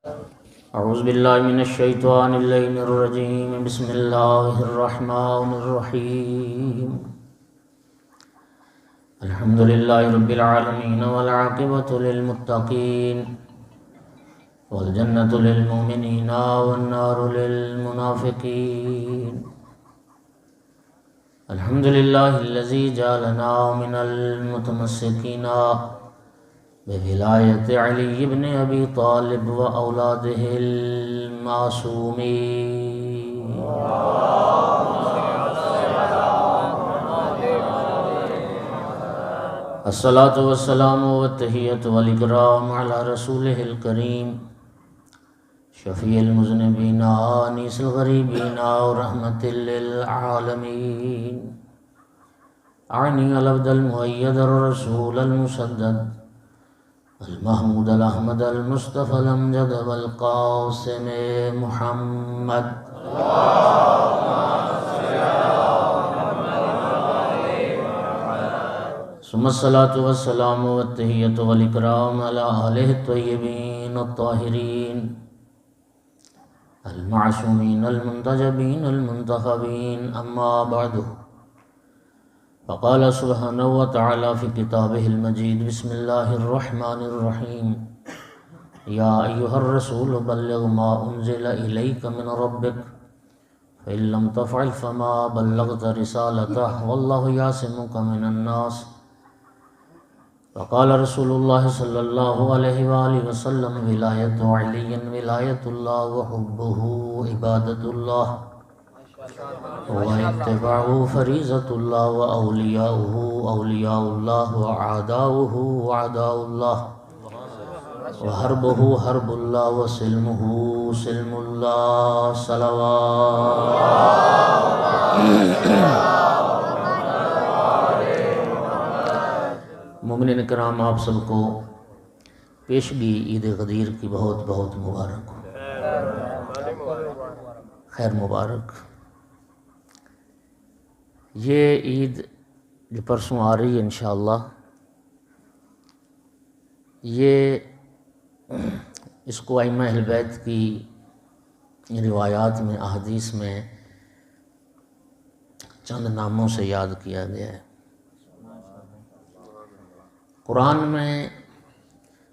اعوذ باللہ من الشیطان اللعین الرجیم بسم اللہ الرحمن الرحیم الحمد للہ رب العالمین والعاقبۃ للمتقین والجنۃ للمؤمنین والنار للمنافقین الحمد للہ الذی جعلنا من المتمسکین بولایت علی بن ابی طالب و اولادہ المعصومین الصلاۃ والسلام والتحیۃ والاکرام علی رسولہ الکریم شفیع المذنبین انیس الغریبین ورحمۃ للعالمین اعنی العبد المؤید الرسول المسدد المحمود الاحمد المصطفى الامجد والقاسم محمد ثم الصلاة والسلام والتحیۃ والاکرام علی آلہ الطیبین الطاہرین المعصومین المنتجبین المنتخبین اما بعد فقال سبحانہ وتعالی فی کتابہ المجید بسم اللہ الرحمن الرحیم یا ایہا الرسول بلغ ما انزل الیک من ربک فإن لم تفعل فما بلغت رسالتہ واللہ یعصمک من الناس وقال رسول اللہ صلی اللہ علیہ وآلہ وسلم ولایت علی ولایت اللہ وحبہ عبادت اللہ واتباعہ فریضۃ اللہ واولیاؤہ اولیاء اللہ وعداؤہ وعداء اللہ وحربہ حرب اللہ وسلمہ سلم اللہ صلوات۔ مومنین کرام، آپ سب کو پیشگی عید غدیر کی بہت بہت مبارک ہو، خیر مبارک۔ یہ عید جو پرسوں آ رہی ہے انشاءاللہ، یہ اس کو ائمہ اہل بیت کی روایات میں، احادیث میں چند ناموں سے یاد کیا گیا ہے۔ قرآن میں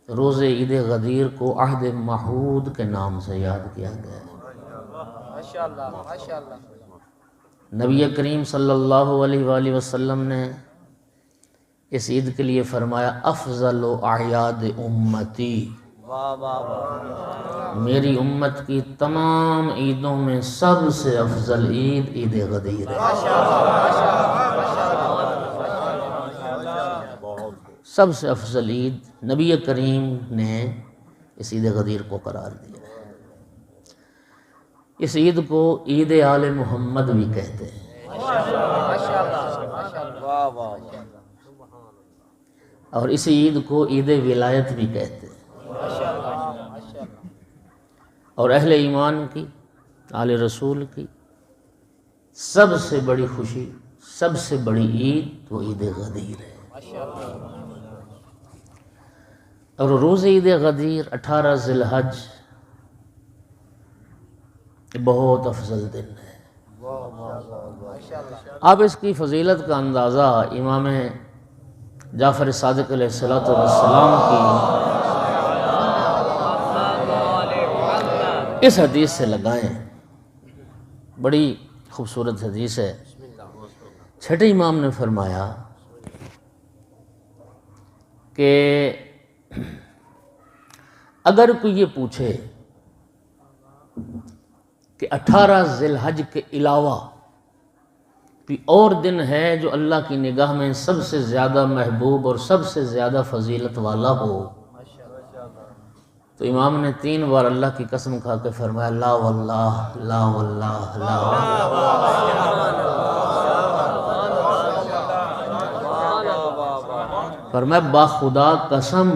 روز عید غدیر کو عہد معہود کے نام سے یاد کیا گیا ہے۔ نبی کریم صلی اللہ علیہ وآلہ وسلم نے اس عید کے لیے فرمایا افضل اعیاد امتی، میری امت کی تمام عیدوں میں سب سے افضل عید عید غدیر ہے۔ سب سے افضل عید نبی کریم نے اس عید غدیر کو قرار دیا۔ اس عید کو عید آل محمد بھی کہتے ہیں، اور اس عید کو عید ولایت بھی کہتے ہیں۔ اور اہل ایمان کی، آل رسول کی سب سے بڑی خوشی، سب سے بڑی عید وہ عید غدیر ہے۔ اور روز عید غدیر 18 ذی الحج بہت افضل دن ہے۔ آپ اس کی فضیلت کا اندازہ امام جعفر صادق علیہ السلام کی اس حدیث سے لگائیں، بڑی خوبصورت حدیث ہے۔ چھٹے امام نے فرمایا کہ اگر کوئی یہ پوچھے کہ 18 ذی الحج کے علاوہ کوئی اور دن ہے جو اللہ کی نگاہ میں سب سے زیادہ محبوب اور سب سے زیادہ فضیلت والا ہو، تو امام نے 3 بار اللہ کی قسم کھا کے فرمایا لا واللہ لا واللہ لا واللہ۔ فرمایا باخدا قسم،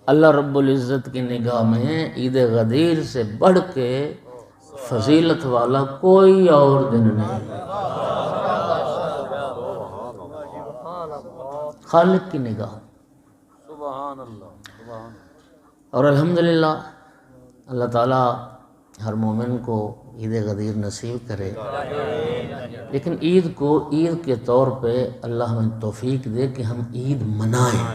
اللہ رب العزت کی نگاہ میں عید غدیر سے بڑھ کے فضیلت والا کوئی اور دن نہیں، خالق کی نگاہ۔ اور الحمدللہ اللہ تعالیٰ ہر مومن کو عید غدیر نصیب کرے، لیکن عید کو عید کے طور پہ اللہ ہمیں توفیق دے کہ ہم عید منائیں۔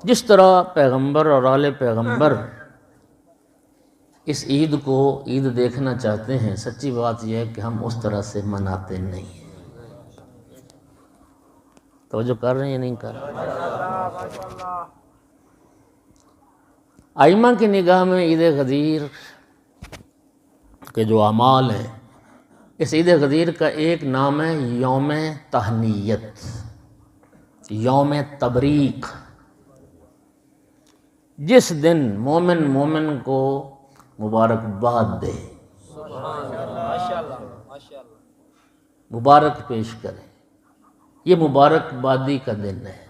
جس طرح پیغمبر اور آل پیغمبر اس عید کو عید دیکھنا چاہتے ہیں، سچی بات یہ ہے کہ ہم اس طرح سے مناتے نہیں ہیں۔ توجہ کر رہے ہیں یا نہیں کر رہے؟ ائمہ کی نگاہ میں عید غدیر کے جو اعمال ہیں، اس عید غدیر کا ایک نام ہے یوم تہنیت، یوم تبریک، جس دن مومن کو مبارکباد دے، مبارک پیش کرے۔ یہ مبارکبادی کا دن ہے،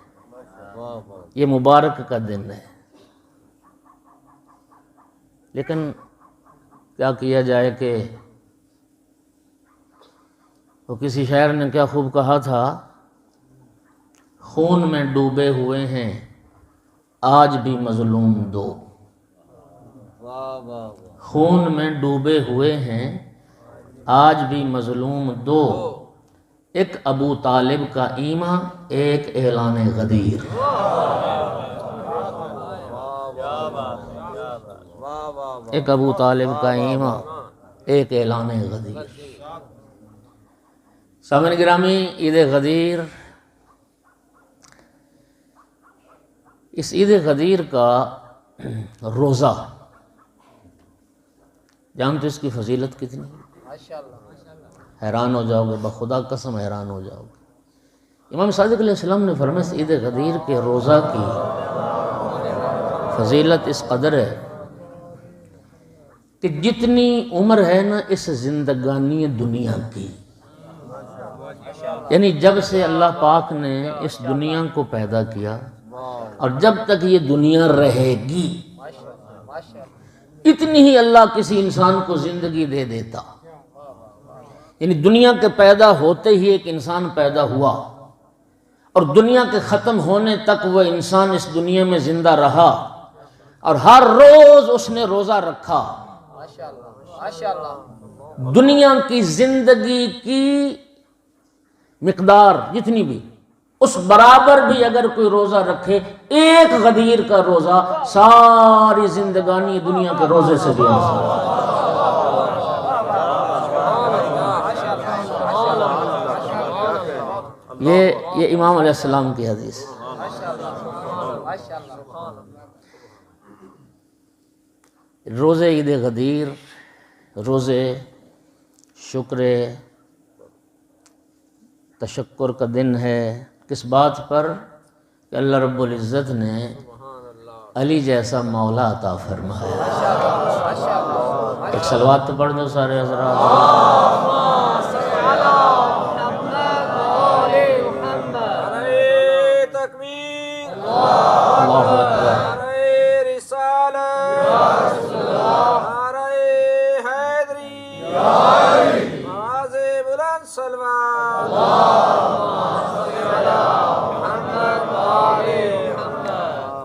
یہ مبارک کا دن ہے، لیکن کیا کیا جائے کہ وہ کسی شاعر نے کیا خوب کہا تھا، خون میں ڈوبے ہوئے ہیں آج بھی مظلوم دو، خون میں ڈوبے ہوئے ہیں آج بھی مظلوم دو، ایک ابو طالب کا ایماں ایک اعلان غدیر۔ ایک ابو طالب کا ایماں ایک اعلان غدیر۔ سامعین گرامی، عید غدیر، اس عید غدیر کا روزہ جانتے اس کی فضیلت کتنی؟ حیران ہو جاؤ گے، بخدا قسم حیران ہو جاؤ گے۔ امام صادق علیہ السلام نے فرمایا اس عید غدیر کے روزہ کی فضیلت اس قدر ہے کہ جتنی عمر ہے نا اس زندگانی دنیا کی، یعنی جب سے اللہ پاک نے اس دنیا کو پیدا کیا اور جب تک یہ دنیا رہے گی، اتنی ہی اللہ کسی انسان کو زندگی دے دیتا۔ یعنی دنیا کے پیدا ہوتے ہی ایک انسان پیدا ہوا اور دنیا کے ختم ہونے تک وہ انسان اس دنیا میں زندہ رہا، اور ہر روز اس نے روزہ رکھا۔ دنیا کی زندگی کی مقدار جتنی بھی، اس برابر بھی اگر کوئی روزہ رکھے، ایک غدیر کا روزہ ساری زندگانی دنیا کے روزے سے بھی افضل۔ یہ امام علیہ السلام کی حدیث۔ روزے عید غدیر، روزے شکر تشکر کا دن ہے، کس بات پر کہ اللہ رب العزت نے علی جیسا مولا عطا فرمایا۔ ایک صلوات تو پڑھ دو سارے حضرات۔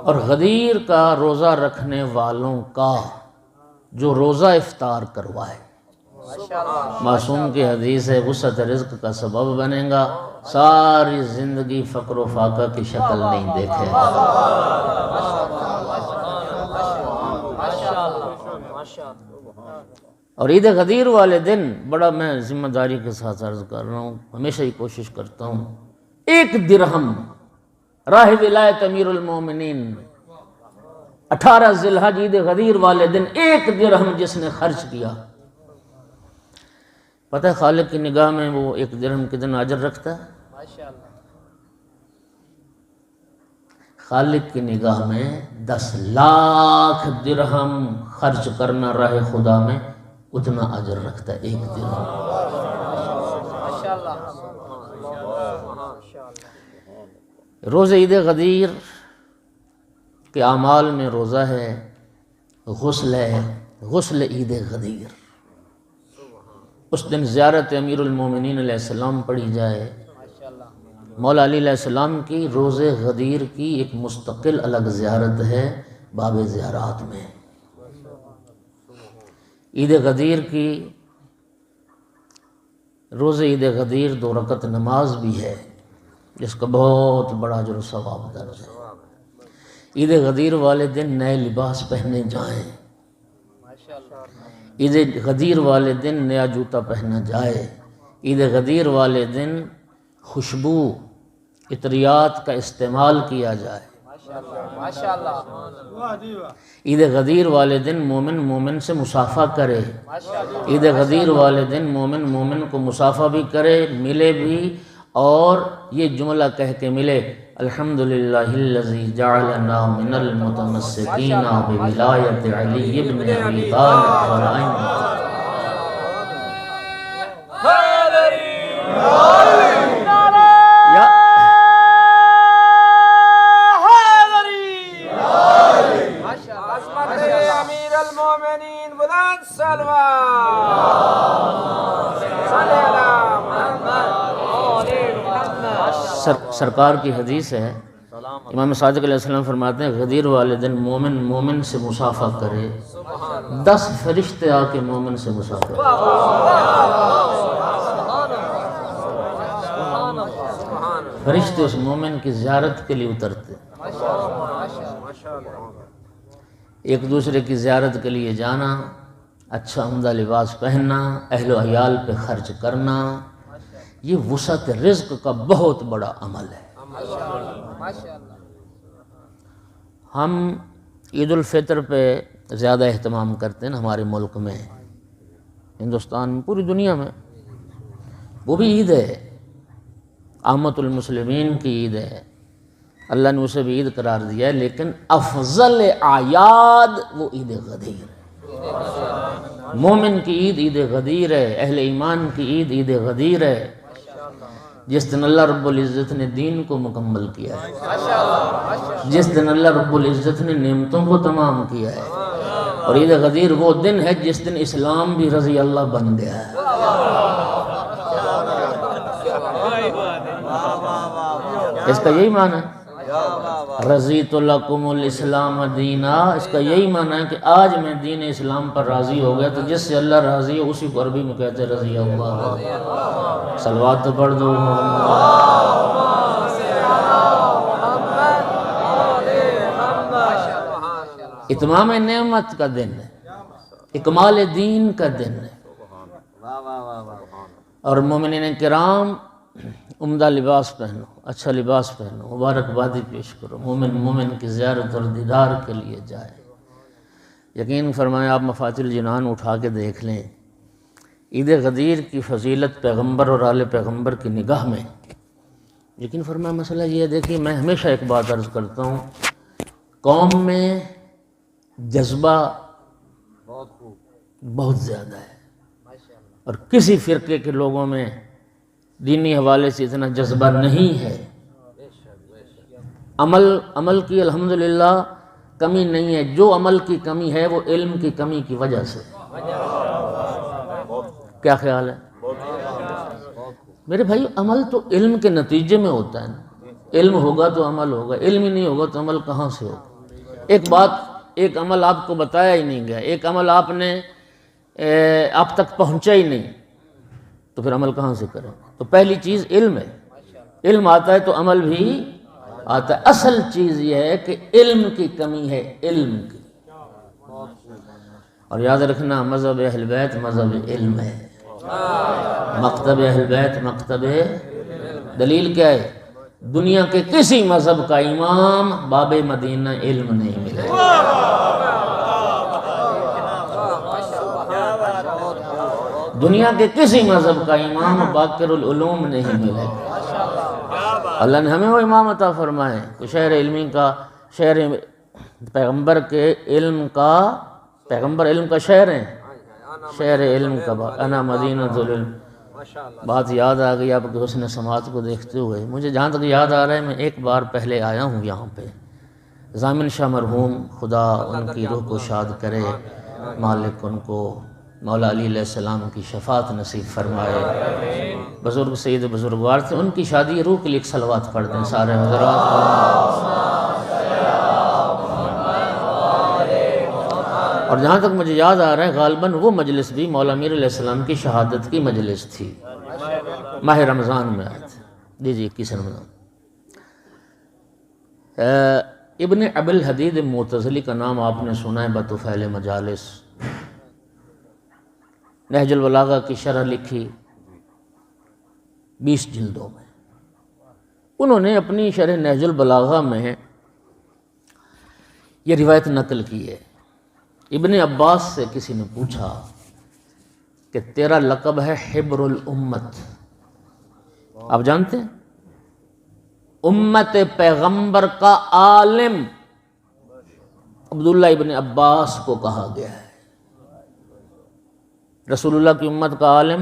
اور غدیر کا روزہ رکھنے والوں کا جو روزہ افطار کروائے، معصوم کی حدیث ہے، وسعت رزق کا سبب بنے گا، ساری زندگی فقر و فاقہ کی شکل نہیں دیکھے گا۔ اور عید غدیر والے دن بڑا میں ذمہ داری کے ساتھ عرض کر رہا ہوں، ہمیشہ ہی کوشش کرتا ہوں، 1 درہم راہ ولایت امیر المومنین 18 ذی الحج عید غدیر والے دن 1 درہم جس نے خرچ کیا، پتہ ہے خالق کی نگاہ میں وہ 1 درہم کتنا اجر رکھتا ہے؟ خالق کی نگاہ میں 10 لاکھ درہم خرچ کرنا راہ خدا میں اتنا اجر رکھتا ہے 1 درہم۔ روزہ عید غدیر کے اعمال میں روزہ ہے، غسل ہے، غسل عید غدیر۔ اس دن زیارت امیر المومنین علیہ السلام پڑھی جائے، مولا علی علیہ السلام کی روزہ غدیر کی ایک مستقل الگ زیارت ہے، باب زیارات میں۔ عید غدیر کی روز عید غدیر 2 رکعت نماز بھی ہے جس کا بہت بڑا اجر و ثواب درج ہے۔ عید غدیر والے دن نئے لباس پہنے جائیں، عید غدیر والے دن نیا جوتا پہنا جائے، عید غدیر والے دن خوشبو عطریات کا استعمال کیا جائے۔ عید غدیر والے دن مومن مومن سے مصافحہ کرے، عید غدیر والے دن مومن مومن کو مصافحہ بھی کرے، ملے بھی، اور یہ جملہ کہہ کے ملے، الحمدللہ الذی جعلنا من المتمسکین بولایت علی بن ابی طالب ورائن۔ سرکار کی حدیث ہے، امام صادق علیہ السلام فرماتے ہیں غدیر والے دن مومن مومن سے مصافحہ کرے، 10 فرشتے آ کے مومن سے مصافحہ کرے۔ فرشتے اس مومن کی زیارت کے لیے اترتے، ایک دوسرے کی زیارت کے لیے جانا، اچھا عمدہ لباس پہننا، اہل و عیال پہ خرچ کرنا، یہ وسعت رزق کا بہت بڑا عمل ہے۔ ہم عید الفطر پہ زیادہ اہتمام کرتے ہیں ہمارے ملک میں، ہندوستان میں، پوری دنیا میں، وہ بھی عید ہے، عامت المسلمین کی عید ہے، اللہ نے اسے بھی عید قرار دیا ہے، لیکن افضل اعیاد وہ عید غدیر ہے۔ مومن کی عید عید غدیر ہے، اہل ایمان کی عید عید غدیر ہے، جس دن اللہ رب العزت نے دین کو مکمل کیا ہے، جس دن اللہ رب العزت نے نعمتوں کو تمام کیا ہے، اور عید غدیر وہ دن ہے جس دن اسلام بھی رضی اللہ بن گیا ہے۔ اس کا یہی معنی ہے رضیت لکم الاسلام دینا، اس کا یہی معنی ہے کہ آج میں دین اسلام پر راضی ہو گیا، تو جس سے اللہ راضی ہے اسی کو عربی میں کہتے ہیں رضی اللہ۔ صلوات تو پڑھ دو۔ اتمام نعمت کا دن ہے، اکمال دین کا دن ہے، اور مومنین کرام عمدہ لباس پہنو، اچھا لباس پہنو، مبارکبادی پیش کرو، مومن مومن کی زیارت اور دیدار کے لیے جائے۔ یقین فرمائیں، آپ مفاتیح الجنان اٹھا کے دیکھ لیں، عید غدیر کی فضیلت پیغمبر اور آل پیغمبر کی نگاہ میں، یقین فرمائیں مسئلہ یہ ہے، دیکھیے میں ہمیشہ ایک بات عرض کرتا ہوں، قوم میں جذبہ بہت زیادہ ہے، اور کسی فرقے کے لوگوں میں دینی حوالے سے اتنا جذبہ نہیں ہے۔ عمل کی الحمدللہ کمی نہیں ہے، جو عمل کی کمی ہے وہ علم کی کمی کی وجہ سے۔ کیا خیال ہے میرے بھائی؟ عمل تو علم کے نتیجے میں ہوتا ہے نا، علم ہوگا تو عمل ہوگا، علم ہی نہیں ہوگا تو عمل کہاں سے ہوگا؟ ایک عمل آپ کو بتایا ہی نہیں گیا، ایک عمل آپ نے آپ تک پہنچا ہی نہیں، تو پھر عمل کہاں سے کریں؟ تو پہلی چیز علم ہے، علم آتا ہے تو عمل بھی آتا ہے۔ اصل چیز یہ ہے کہ علم کی کمی ہے، علم کی، اور یاد رکھنا مذہب اہل بیت مذہب علم ہے، مکتب اہل بیت مکتب، دلیل کیا ہے؟ دنیا کے کسی مذہب کا امام باب مدینہ علم نہیں ملے گا، دنیا کے کسی مذہب کا امام باقر العلوم نہیں ملے گا۔ اللہ نے ہمیں وہ امام عطا فرمائے، شہر علمی کا، شہر پیغمبر کے علم کا، پیغمبر علم کا شہر ہیں، شہر علم کا، انا مدینۃ العلم۔ بات یاد آ گئی آپ کے حسن سماعت کو دیکھتے ہوئے، مجھے جہاں تک یاد آ رہا ہے میں ایک بار پہلے آیا ہوں یہاں پہ، ضامن شاہ مرحوم، خدا ان کی روح کو شاد کرے، مالک ان کو مولا علی علیہ السلام کی شفاعت نصیب فرمائے، بزرگ سید بزرگوار تھے، ان کی شادی روح کے لیے ایک صلوات پڑھ دیں سارے حضرات۔ اور جہاں تک مجھے یاد آ رہا ہے غالباً وہ مجلس بھی مولا امیر علیہ السلام کی شہادت کی مجلس تھی، ماہ رمضان میں آئے تھے، جی 21 رمضان۔ ابن ابی الحدید معتزلی کا نام آپ نے سنا ہے بطفیل مجالس، نہج البلاغہ کی شرح لکھی 20 جلدوں میں۔ انہوں نے اپنی شرح نہج البلاغہ میں یہ روایت نقل کی ہے، ابن عباس سے کسی نے پوچھا کہ تیرا لقب ہے حبر الامت، آپ جانتے ہیں امت پیغمبر کا عالم عبداللہ ابن عباس کو کہا گیا ہے، رسول اللہ کی امت کا عالم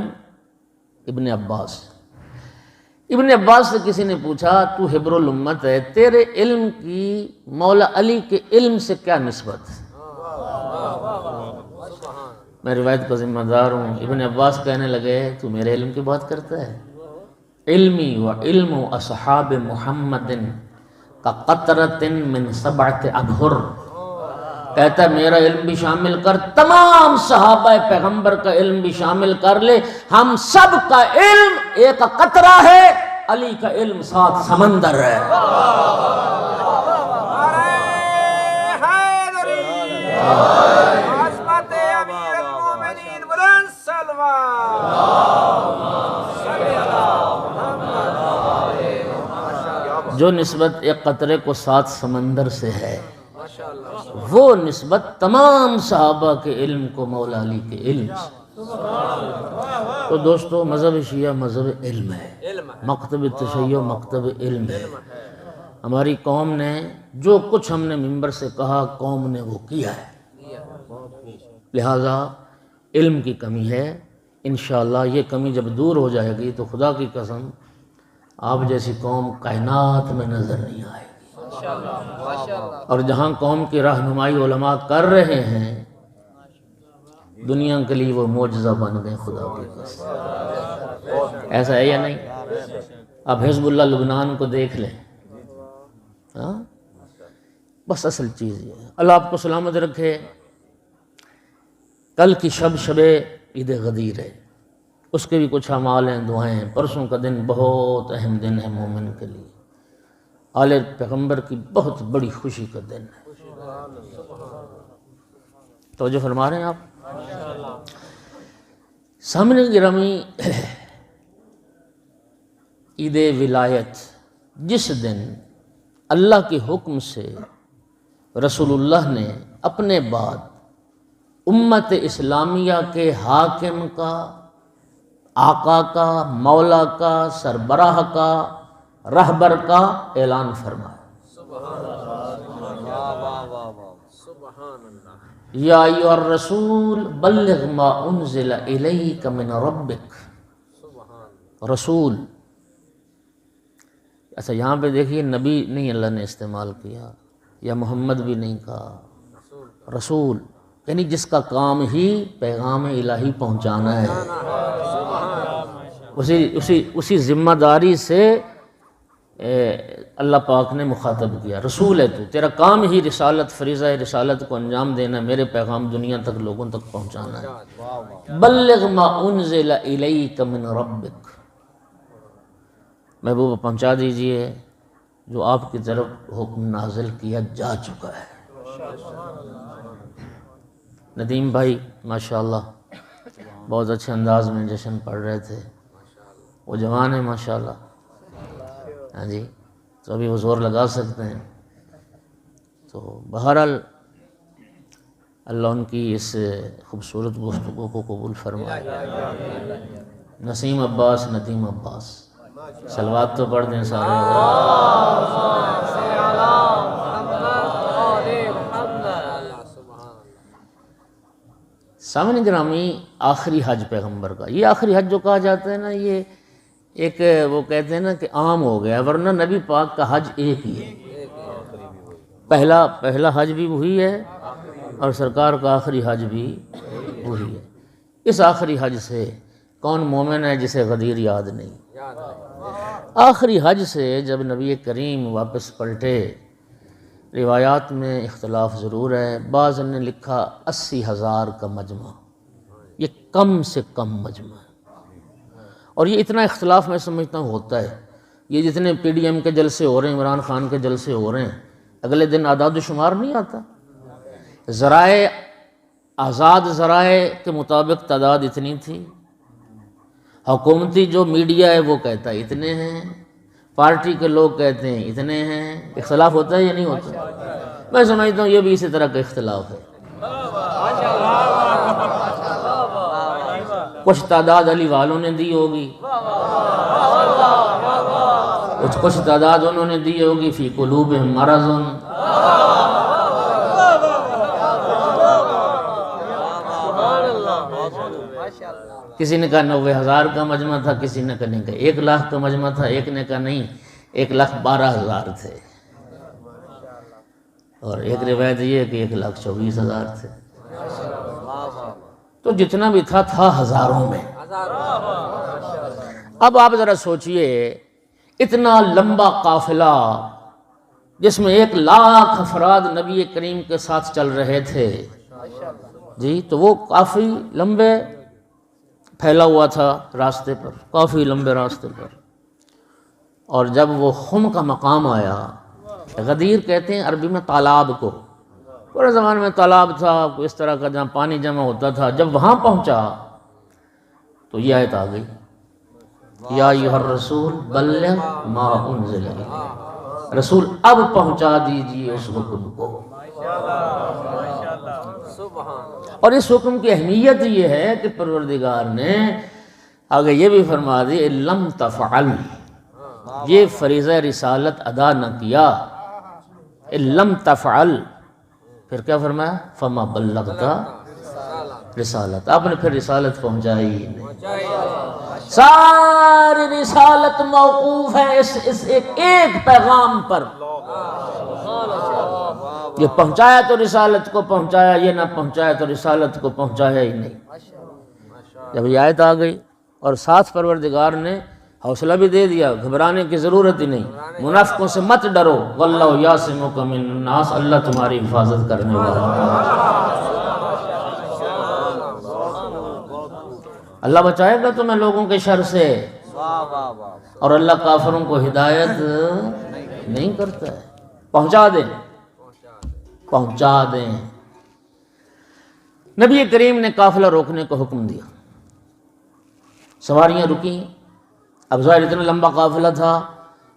ابن عباس۔ ابن عباس سے کسی نے پوچھا تو حبر الامت ہے، تیرے علم کی مولا علی کے علم سے کیا نسبت؟ میں روایت کا ذمہ دار ہوں۔ ابن عباس کہنے لگے تو میرے علم کی بات کرتا ہے، علمی و علم اصحاب محمد کا قطرۃ من 7 ابحر، کہتا ہے میرا علم بھی شامل کر، تمام صحابہ پیغمبر کا علم بھی شامل کر لے، ہم سب کا علم ایک قطرہ ہے، علی کا علم 7 سمندر ہے۔ جو نسبت ایک قطرے کو 7 سمندر سے ہے، وہ نسبت تمام صحابہ کے علم کو مولا علی کے علم سے۔ تو دوستو مذہب شیعہ مذہب علم ہے، مکتب تشیع مکتب علم ہے۔ ہماری قوم نے جو کچھ ہم نے منبر سے کہا قوم نے وہ کیا ہے، لہٰذا علم کی کمی ہے۔ انشاءاللہ یہ کمی جب دور ہو جائے گی تو خدا کی قسم آپ جیسی قوم کائنات میں نظر نہیں آئے گی، اور جہاں قوم کی رہنمائی علماء کر رہے ہیں دنیا کے لیے وہ معجزہ بن گئے خدا کی قسم۔ ایسا ہے یا نہیں؟ اب حزب اللہ لبنان کو دیکھ لیں، بس اصل چیز یہ ہے۔ اللہ آپ کو سلامت رکھے۔ کل کی شب عید غدیر ہے، اس کے بھی کچھ اعمال ہیں، دعائیں ہیں۔ پرسوں کا دن بہت اہم دن ہے مومن کے لیے، آل پیغمبر کی بہت بڑی خوشی کا دن ہے۔ توجہ فرما رہے ہیں آپ؟ سامنے گرامی، عید ولایت جس دن اللہ کے حکم سے رسول اللہ نے اپنے بعد امت اسلامیہ کے حاکم کا، آقا کا، مولا کا، سربراہ کا، رہبر کا اعلان فرمایا، یا ایھا الرسول بلغ ما انزل الیک من ربک۔ رسول، اچھا یہاں پہ دیکھیے نبی نہیں اللہ نے استعمال کیا، یا محمد بھی نہیں کہا، رسول یعنی جس کا کام ہی پیغام الہی پہنچانا ہے، اسی ذمہ داری سے اللہ پاک نے مخاطب کیا، رسول ہے تو، تیرا کام ہی رسالت، فریضہ رسالت کو انجام دینا، میرے پیغام دنیا تک لوگوں تک پہنچانا ہے۔ بلغ ما انزل الیک من ربک، محبوب پہنچا دیجئے جو آپ کی طرف حکم نازل کیا جا چکا ہے۔ ندیم بھائی ماشاءاللہ بہت اچھے انداز میں جشن پڑھ رہے تھے، وہ جوان ہیں ماشاءاللہ، ہاں جی، تو ابھی وہ زور لگا سکتے ہیں۔ تو بہرحال اللہ ان کی اس خوبصورت گفتگو کو قبول فرمائے۔ نسیم عباس، ندیم عباس، صلوات تو پڑھ دیں سارے۔ سامنے گرامی، آخری حج پیغمبر کا، یہ آخری حج جو کہا جاتا ہے نا، یہ ایک وہ کہتے ہیں نا کہ عام ہو گیا، ورنہ نبی پاک کا حج ایک ہی ہے، پہلا حج بھی وہی ہے اور سرکار کا آخری حج بھی وہی ہے۔ اس آخری حج سے کون مومن ہے جسے غدیر یاد نہیں؟ آخری حج سے جب نبی کریم واپس پلٹے، روایات میں اختلاف ضرور ہے، بعض نے لکھا 80,000 کا مجمع، یہ کم سے کم مجمع ہے، اور یہ اتنا اختلاف میں سمجھتا ہوں ہوتا ہے۔ یہ جتنے پی ڈی ایم کے جلسے ہو رہے ہیں، عمران خان کے جلسے ہو رہے ہیں، اگلے دن اعداد و شمار نہیں آتا، ذرائع آزاد ذرائع کے مطابق تعداد اتنی تھی، حکومتی جو میڈیا ہے وہ کہتا ہے اتنے ہیں، پارٹی کے لوگ کہتے ہیں اتنے ہیں، اختلاف ہوتا ہے یا نہیں ہوتا؟ میں سمجھتا ہوں یہ بھی اسی طرح کا اختلاف ہے۔ کچھ تعداد علی والوں نے دی ہوگی، کچھ تعداد انہوں نے دی ہوگی فی قلوبہم مرض، کسی نے کہا 90,000 کا مجمع تھا، کسی نے کہا نہیں کہ 1 لاکھ کا مجمع تھا، ایک نے کہا نہیں 1,12,000 تھے، اور ایک روایت یہ ہے کہ 1,24,000 تھے۔ تو جتنا بھی تھا ہزاروں میں۔ اب آپ ذرا سوچئے، اتنا لمبا قافلہ جس میں 1,00,000 افراد نبی کریم کے ساتھ چل رہے تھے جی، تو وہ کافی لمبے پھیلا ہوا تھا راستے پر، کافی لمبے راستے پر۔ اور جب وہ خم کا مقام آیا، غدیر کہتے ہیں عربی میں تالاب کو، پورے زمانے میں تالاب تھا اس طرح کا جہاں پانی جمع ہوتا تھا، جب وہاں پہنچا تو یہ آیت آ گئی، یا ایھا الرسول بلغ ما انزل الیک، رسول اب پہنچا دیجئے اس حکم کو۔ اور اس حکم کی اہمیت یہ ہے کہ پروردگار نے آگے یہ بھی فرما دی لم تفعل، یہ فریضہ رسالت ادا نہ کیا، لم تفعل، پھر کیا فرمایا فما بلغت رسالت، آپ نے پھر رسالت پہنچائی ہی نہیں، ساری رسالت موقوف ہے اس ایک پیغام پر، یہ پہنچایا تو رسالت کو پہنچایا، یہ نہ پہنچایا تو رسالت کو پہنچایا ہی نہیں۔ جب یہ آیت آ گئی اور ساتھ پروردگار نے حوصلہ بھی دے دیا، گھبرانے کی ضرورت ہی نہیں، منافقوں سے مت ڈرو، واللہ یعصمک من الناس، اللہ تمہاری حفاظت کرنے والا ہے، اللہ بچائے گا تمہیں لوگوں کے شر سے، اور اللہ کافروں کو ہدایت نہیں کرتا ہے۔ پہنچا دیں۔ نبی کریم نے قافلہ روکنے کو حکم دیا، سواریاں رکیں، اب ظاہر اتنا لمبا قافلہ تھا،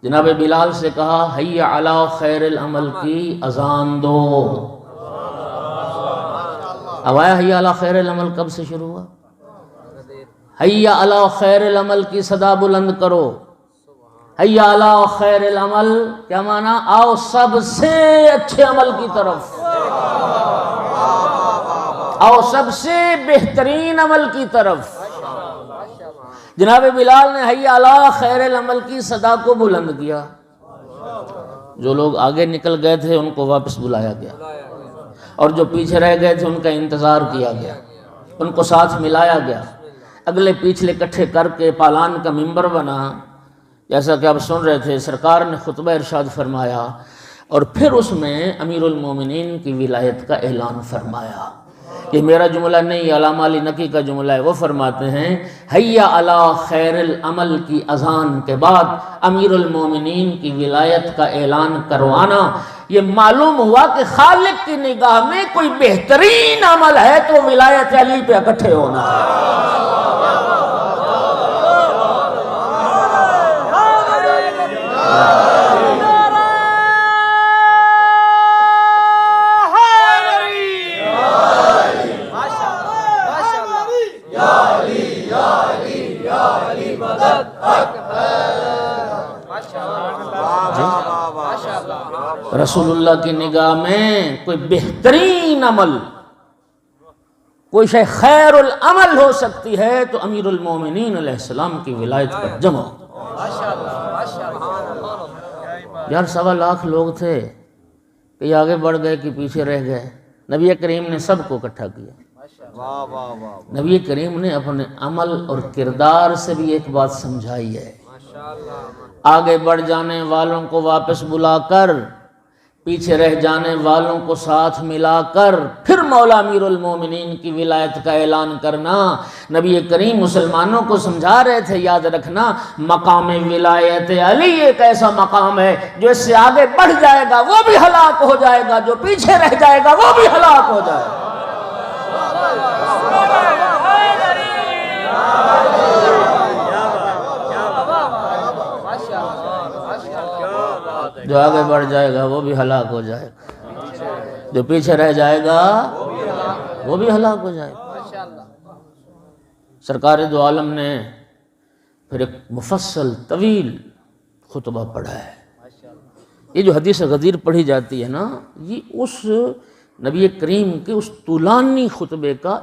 جناب بلال سے کہا حی علی خیر العمل کی اذان دو۔ اب آیا حی علی خیر العمل کب سے شروع ہوا؟ حی علی خیر العمل کی صدا بلند کرو، حی علی خیر العمل کیا معنی؟ آؤ سب سے اچھے عمل کی طرف، آؤ سب سے بہترین عمل کی طرف۔ جناب بلال نے حی علی خیر العمل کی صدا کو بلند کیا، جو لوگ آگے نکل گئے تھے ان کو واپس بلایا گیا، اور جو پیچھے رہ گئے تھے ان کا انتظار کیا گیا، ان کو ساتھ ملایا گیا، اگلے پیچھے اکٹھے کر کے پالان کا ممبر بنا، جیسا کہ آپ سن رہے تھے سرکار نے خطبہ ارشاد فرمایا، اور پھر اس میں امیر المومنین کی ولایت کا اعلان فرمایا۔ یہ میرا جملہ نہیں، علامہ علی نقی کا جملہ ہے، وہ فرماتے ہیں حی علی خیر العمل کی اذان کے بعد امیر المومنین کی ولایت کا اعلان کروانا، یہ معلوم ہوا کہ خالق کی نگاہ میں کوئی بہترین عمل ہے تو ولایت علی پہ اکٹھے ہونا ہے۔ رسول اللہ کی نگاہ میں کوئی بہترین عمل، کوئی شے خیر العمل ہو سکتی ہے تو امیر المومنین علیہ السلام کی ولایت پر جمع۔ یار 1.25 لوگ تھے کہ یہ آگے بڑھ گئے کہ پیچھے رہ گئے، نبی کریم نے سب کو اکٹھا کیا۔ نبی کریم نے اپنے عمل اور کردار سے بھی ایک بات سمجھائی ہے، آگے بڑھ جانے والوں کو واپس بلا کر پیچھے رہ جانے والوں کو ساتھ ملا کر پھر مولا امیر المومنین کی ولایت کا اعلان کرنا۔ نبی کریم مسلمانوں کو سمجھا رہے تھے، یاد رکھنا مقام ولایت علی ایک ایسا مقام ہے جو اس سے آگے بڑھ جائے گا وہ بھی ہلاک ہو جائے گا، جو پیچھے رہ جائے گا وہ بھی ہلاک ہو جائے گا۔ جو آگے بڑھ جائے گا وہ بھی ہلاک ہو جائے گا، جو پیچھے رہ جائے گا وہ بھی ہلاک ہو جائے گا۔ سرکار دو عالم نے پھر ایک مفصل طویل خطبہ پڑھا ہے۔ یہ جو حدیث غدیر پڑھی جاتی ہے نا، یہ اس نبی کریم کے اس طولانی خطبے کا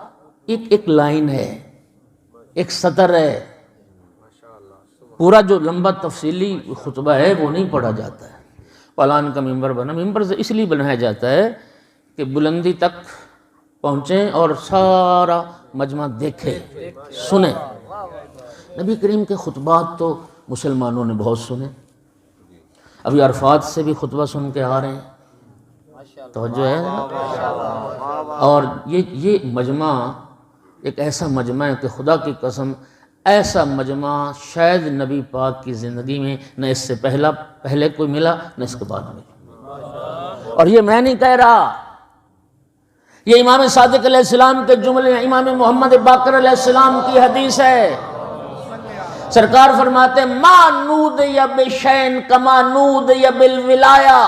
ایک لائن ہے، ایک سطر ہے۔ پورا جو لمبا تفصیلی خطبہ ہے وہ نہیں پڑھا جاتا ہے۔ پلان کا ممبر بنا، ممبر سے اس لیے بنایا جاتا ہے کہ بلندی تک پہنچیں اور سارا مجمع دیکھے سنیں۔ نبی کریم کے خطبات تو مسلمانوں نے بہت سنے، ابھی عرفات سے بھی خطبہ سن کے آ رہے ہیں، توجہ ہے۔ اور یہ مجمع ایک ایسا مجمع ہے کہ خدا کی قسم ایسا مجمع شاید نبی پاک کی زندگی میں نہ اس سے پہلے کوئی ملا نہ اس کے بعد ملا۔ اور یہ میں نہیں کہہ رہا، یہ امام صادق علیہ السلام کے جملے، امام محمد باقر علیہ السلام کی حدیث ہے۔ سرکار فرماتے ہیں ما نودی بشین کما نودی بالولایا۔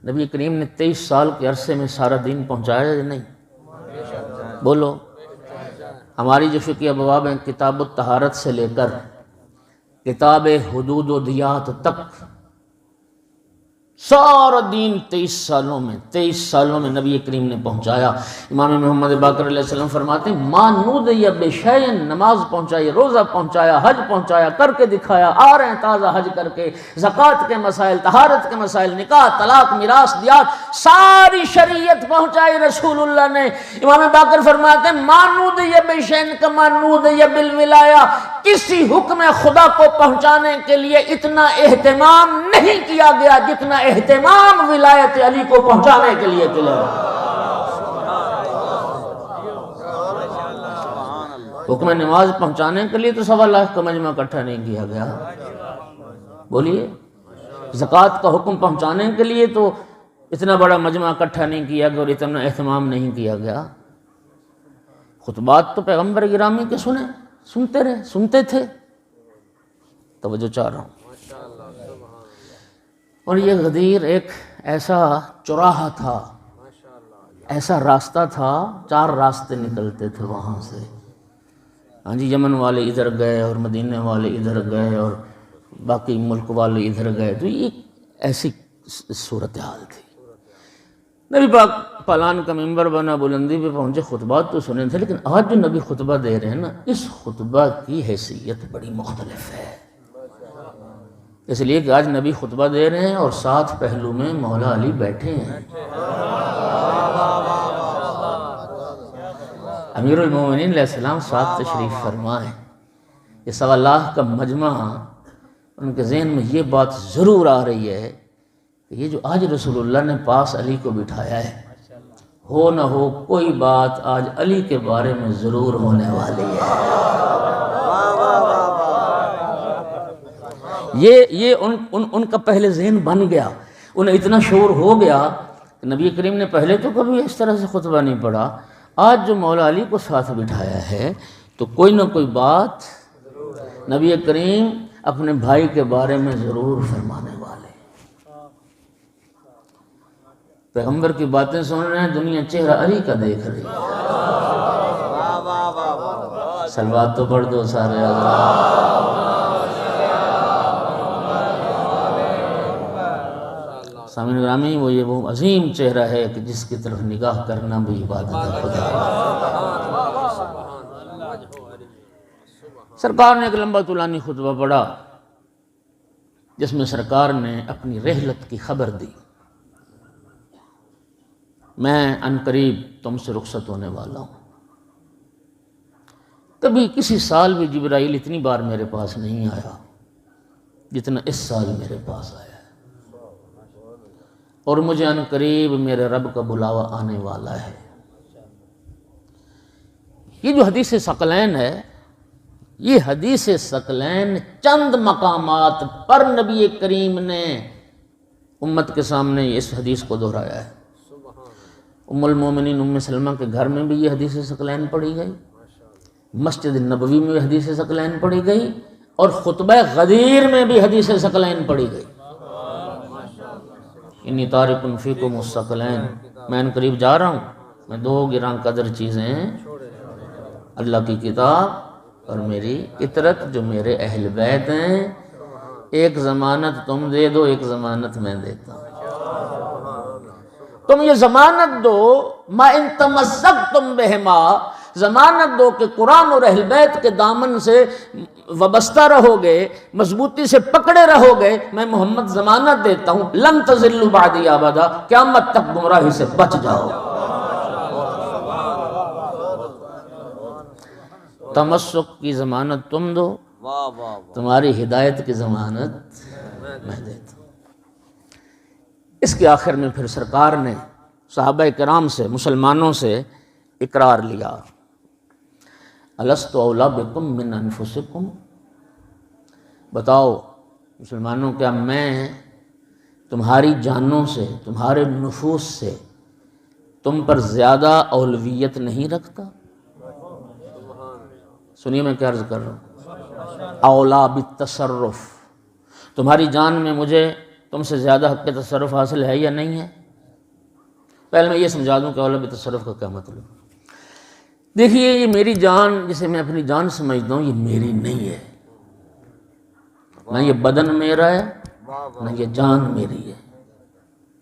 نبی کریم نے 23 سال کے عرصے میں سارا دین پہنچایا یا نہیں؟ بولو۔ ہماری جو فقہ ابواب ہیں، کتاب الطہارت سے لے کر کتاب حدود و دیات تک، سارا دین 23 سالوں میں نبی کریم نے پہنچایا۔ امام محمد باقر علیہ السلام فرماتے ہیں ما نودی بشین، نماز پہنچائی، روزہ پہنچایا، حج پہنچایا، کر کے دکھایا، آ رہے ہیں تازہ حج کر کے، زکوٰۃ کے مسائل، طہارت کے مسائل، نکاح، طلاق، میراث، دیات، ساری شریعت پہنچائی رسول اللہ نے۔ امام باقر فرماتے ہیں ما نودی بشین کما نودی بالولایا، کسی حکم خدا کو پہنچانے کے لیے اتنا اہتمام نہیں کیا گیا جتنا اہتمام ولایت علی کو پہنچانے کے لیے کیا۔ حکم نماز پہنچانے کے لیے تو 1.25 لاکھ کا مجمع اکٹھا نہیں کیا گیا، بولیے۔ زکوٰۃ کا حکم پہنچانے کے لیے تو اتنا بڑا مجمع اکٹھا نہیں کیا گیا اور اتنا اہتمام نہیں کیا گیا۔ خطبات تو پیغمبر گرامی کے سنتے تھے، توجہ چاہ رہا ہوں۔ اور یہ غدیر ایک ایسا چوراہا تھا، ایسا راستہ تھا، 4 راستے نکلتے تھے وہاں سے۔ ہاں جی، یمن والے ادھر گئے اور مدینے والے ادھر گئے اور باقی ملک والے ادھر گئے، تو یہ ایسی صورتحال تھی۔ نبی پاک پلان کا ممبر بنا، بلندی پہ پہنچے، خطبات تو سنے تھے، لیکن آج جو نبی خطبہ دے رہے ہیں نا، اس خطبہ کی حیثیت بڑی مختلف ہے، اس لیے کہ آج نبی خطبہ دے رہے ہیں اور ساتھ پہلو میں مولا علی بیٹھے ہیں۔ امیر المومنین علیہ السلام ساتھ تشریف فرما ہے۔ یہ 1.25 لاکھ کا مجمع، ان کے ذہن میں یہ بات ضرور آ رہی ہے کہ یہ جو آج رسول اللہ نے پاس علی کو بٹھایا ہے، ہو نہ ہو کوئی بات آج علی کے بارے میں ضرور ہونے والی ہے۔ یہ ان کا پہلے ذہن بن گیا، انہیں اتنا شعور ہو گیا کہ نبی کریم نے پہلے تو کبھی اس طرح سے خطبہ نہیں پڑھا، آج جو مولا علی کو ساتھ بٹھایا ہے تو کوئی نہ کوئی بات نبی کریم اپنے بھائی کے بارے میں ضرور فرمانے والے۔ پیغمبر کی باتیں سن رہے ہیں، دنیا چہرہ علی کا دیکھ رہی ہے۔ صلوات تو پڑھ دو سارے سامعین گرامی، وہ عظیم چہرہ ہے کہ جس کی طرف نگاہ کرنا بھی عبادت ہے خدا۔ سرکار نے ایک لمبا طولانی خطبہ پڑھا جس میں سرکار نے اپنی رحلت کی خبر دی۔ میں عنقریب تم سے رخصت ہونے والا ہوں۔ کبھی کسی سال بھی جبرائیل اتنی بار میرے پاس نہیں آیا جتنا اس سال میرے پاس آیا ہے۔ اور مجھے ان قریب میرے رب کا بلاوا آنے والا ہے۔ یہ جو حدیث ثقلین ہے، یہ حدیث ثقلین چند مقامات پر نبی کریم نے امت کے سامنے اس حدیث کو دہرایا ہے۔ ام المومنین ام سلمہ کے گھر میں بھی یہ حدیث ثقلین پڑھی گئی، مسجد نبوی میں بھی حدیث ثقلین پڑھی گئی، اور خطبہ غدیر میں بھی حدیث ثقلین پڑھی گئی۔ انی تارک فیکم الثقلین، میں ان قریب جا رہا ہوں، میں دو گراں قدر چیزیں، اللہ کی کتاب اور میری اطرت جو میرے اہل بیت ہیں، ایک ضمانت تم دے دو، ایک ضمانت میں دیتا ہوں۔ تم یہ ضمانت دو، ما ان تمسکتم بہما، ضمانت دو کہ قرآن اور اہل بیت کے دامن سے وابستہ رہو گے، مضبوطی سے پکڑے رہو گے، میں محمد ضمانت دیتا ہوں، لن تضلوا بعدی ابدا، قیامت تک گمراہی سے بچ جاؤ۔ تمسک کی ضمانت تم دو، تمہاری ہدایت کی ضمانت میں دیتا ہوں۔ اس کے آخر میں پھر سرکار نے صحابہ کرام سے، مسلمانوں سے اقرار لیا، الست اولیٰ بکم من انفسکم، بتاؤ مسلمانوں، کیا میں تمہاری جانوں سے، تمہارے نفوس سے تم پر زیادہ اولویت نہیں رکھتا؟ سنیے میں کیا عرض کر رہا ہوں، اولیٰ بالتصرف، تمہاری جان میں مجھے تم سے زیادہ حق تصرف حاصل ہے یا نہیں ہے؟ پہلے میں یہ سمجھا دوں کہ اولیٰ بالتصرف کا کیا مطلب۔ دیکھیے، یہ میری جان جسے میں اپنی جان سمجھتا ہوں، یہ میری نہیں ہے، نہ یہ بدن میرا ہے، نہ یہ جان میری ہے۔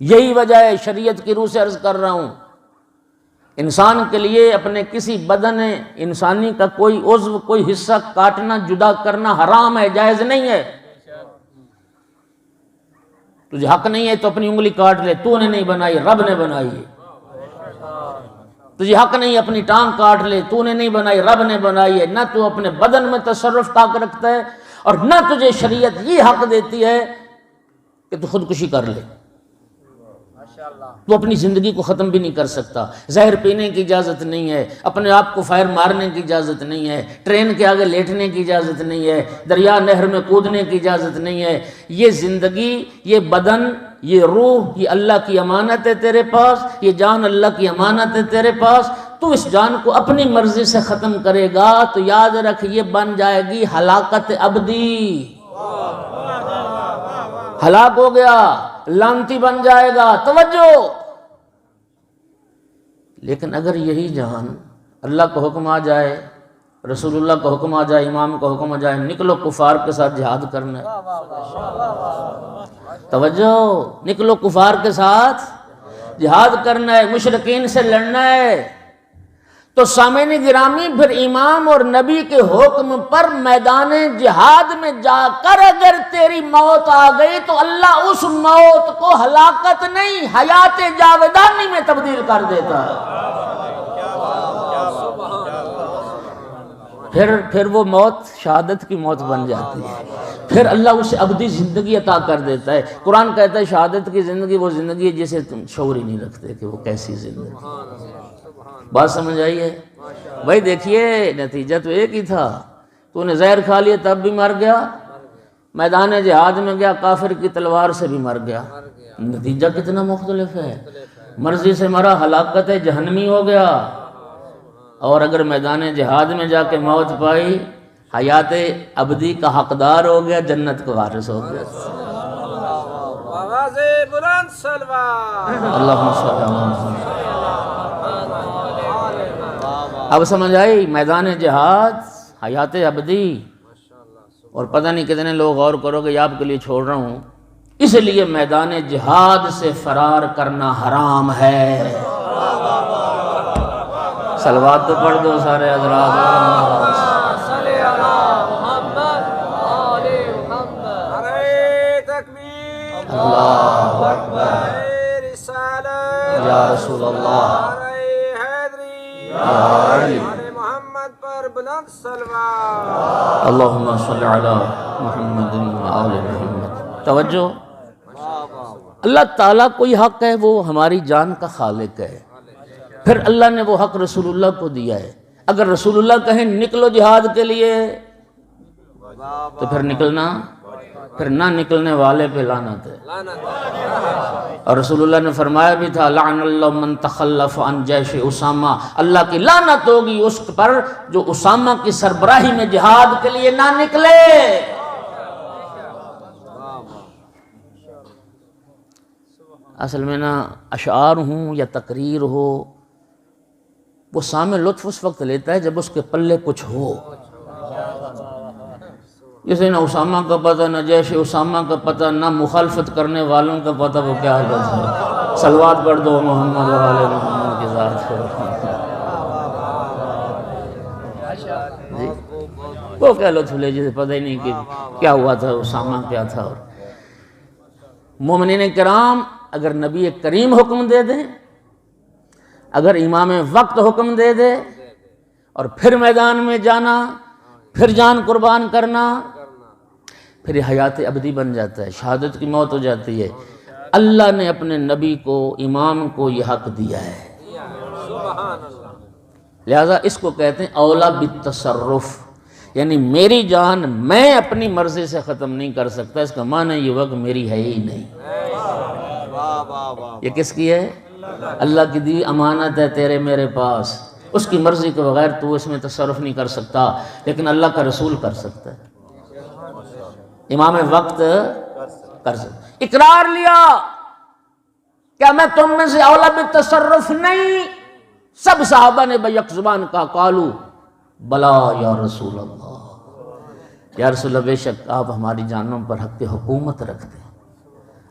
یہی وجہ ہے، شریعت کی روح سے عرض کر رہا ہوں، انسان کے لیے اپنے کسی بدن انسانی کا کوئی عضو، کوئی حصہ کاٹنا، جدا کرنا حرام ہے، جائز نہیں ہے۔ تجھے حق نہیں ہے تو اپنی انگلی کاٹ لے، تو نے نہیں بنائی، رب نے بنائی ہے۔ تجھے حق نہیں اپنی ٹانگ کاٹ لے، تو نے نہیں بنائی، رب نے بنائی ہے۔ نہ تو اپنے بدن میں تصرف طاقت رکھتا ہے، اور نہ تجھے شریعت یہ حق دیتی ہے کہ تو خودکشی کر لے۔ تو اپنی زندگی کو ختم بھی نہیں کر سکتا، زہر پینے کی اجازت نہیں ہے، اپنے آپ کو فائر مارنے کی اجازت نہیں ہے، ٹرین کے آگے لیٹنے کی اجازت نہیں ہے، دریا نہر میں کودنے کی اجازت نہیں ہے۔ یہ زندگی، یہ بدن، یہ روح، یہ اللہ کی امانت ہے تیرے پاس، یہ جان اللہ کی امانت ہے تیرے پاس۔ تو اس جان کو اپنی مرضی سے ختم کرے گا تو یاد رکھ، یہ بن جائے گی ہلاکت ابدی، ہلاک ہو گیا، لعنتی بن جائے گا۔ توجہ! لیکن اگر یہی جان اللہ کا حکم آ جائے، رسول اللہ کا حکم آ جائے، امام کا حکم آ جائے، نکلو کفار کے ساتھ جہاد کرنا ہے، توجہ، نکلو کفار کے ساتھ جہاد کرنا ہے، مشرکین سے لڑنا ہے، تو سامعین گرامی، پھر امام اور نبی کے حکم پر میدان جہاد میں جا کر اگر تیری موت آ گئی تو اللہ اس موت کو ہلاکت نہیں، حیات جاودانی میں تبدیل کر دیتا ہے۔ پھر وہ موت شہادت کی موت بن جاتی ہے، پھر اللہ اسے ابدی زندگی عطا کر دیتا ہے۔ قرآن کہتا ہے شہادت کی زندگی وہ زندگی ہے جسے تم شعور ہی نہیں رکھتے کہ وہ کیسی زندگی۔ بات سمجھ آئی ہے بھائی؟ دیکھیے، نتیجہ تو ایک ہی تھا، تو نے زہر کھا لیا تب بھی مر گیا، میدان جہاد میں گیا کافر کی تلوار سے بھی مر گیا، نتیجہ کتنا مختلف ہے۔ مرضی سے مرا، ہلاکت جہنمی ہو گیا، اور اگر میدان جہاد میں جا کے موت پائی، حیات ابدی کا حقدار ہو گیا، جنت کا وارث ہو گیا۔ اللہم صلی اللہ علیہ وسلم۔ اب سمجھ آئی؟ میدان جہاد، حیات ابدی، اور پتہ نہیں کتنے لوگ غور کرو گے، آپ کے لیے چھوڑ رہا ہوں، اس لیے میدان جہاد سے فرار کرنا حرام ہے۔ صلوات تو پڑھ دو سارے حضرات۔ اللہ اکبر، یا رسول اللہ، محمد پر بلند صلوات۔ اللہم صلی علی محمد و آل محمد۔ توجہ! اللہ تعالیٰ کوئی حق ہے وہ ہماری جان کا خالق ہے، پھر اللہ نے وہ حق رسول اللہ کو دیا ہے۔ اگر رسول اللہ کہیں نکلو جہاد کے لیے تو پھر نکلنا، پھر نہ نکلنے والے پہ لعنت ہے۔ اور رسول اللہ نے فرمایا بھی تھا لعن اللہ من تخلف عن جیش اسامہ، اللہ کی لعنت ہوگی اس پر جو اسامہ کی سربراہی میں جہاد کے لیے نہ نکلے۔ اصل میں نا اشعار ہوں یا تقریر ہو، وہ سامع لطف اس وقت لیتا ہے جب اس کے پلے کچھ ہو۔ جسے نہ اسامہ کا پتہ، نہ جیش اسامہ کا پتہ، نہ مخالفت کرنے والوں کا پتہ، وہ کیا حالت ہے۔ صلوات پڑھ دو محمد و آل محمد کی ذات کو۔ جی وہ کیا لطف لے جسے پتہ ہی نہیں کہ کیا ہوا تھا، اسامہ کیا تھا۔ اور مومنین کرام اگر نبی کریم حکم دے دیں، اگر امام وقت حکم دے دے اور پھر میدان میں جانا، پھر جان قربان کرنا، پھر یہ حیات ابدی بن جاتا ہے، شہادت کی موت ہو جاتی ہے۔ اللہ نے اپنے نبی کو، امام کو یہ حق دیا ہے، لہذا اس کو کہتے ہیں اولا بالتصرف، یعنی میری جان میں اپنی مرضی سے ختم نہیں کر سکتا، اس کا معنی یہ وقت میری ہے ہی نہیں۔ یہ کس کی ہے؟ اللہ کی دی امانت ہے تیرے میرے پاس، اس کی مرضی کے بغیر تو اس میں تصرف نہیں کر سکتا، لیکن اللہ کا رسول کر سکتا ہے، امام وقت کر سکتا۔ اقرار لیا، کیا میں تم میں سے اولا بالتصرف نہیں؟ سب صحابہ نے بیک زبان کا قالو بلا یا رسول اللہ، یا رسول اللہ بے شک آپ ہماری جانوں پر حق حکومت رکھتے ہیں،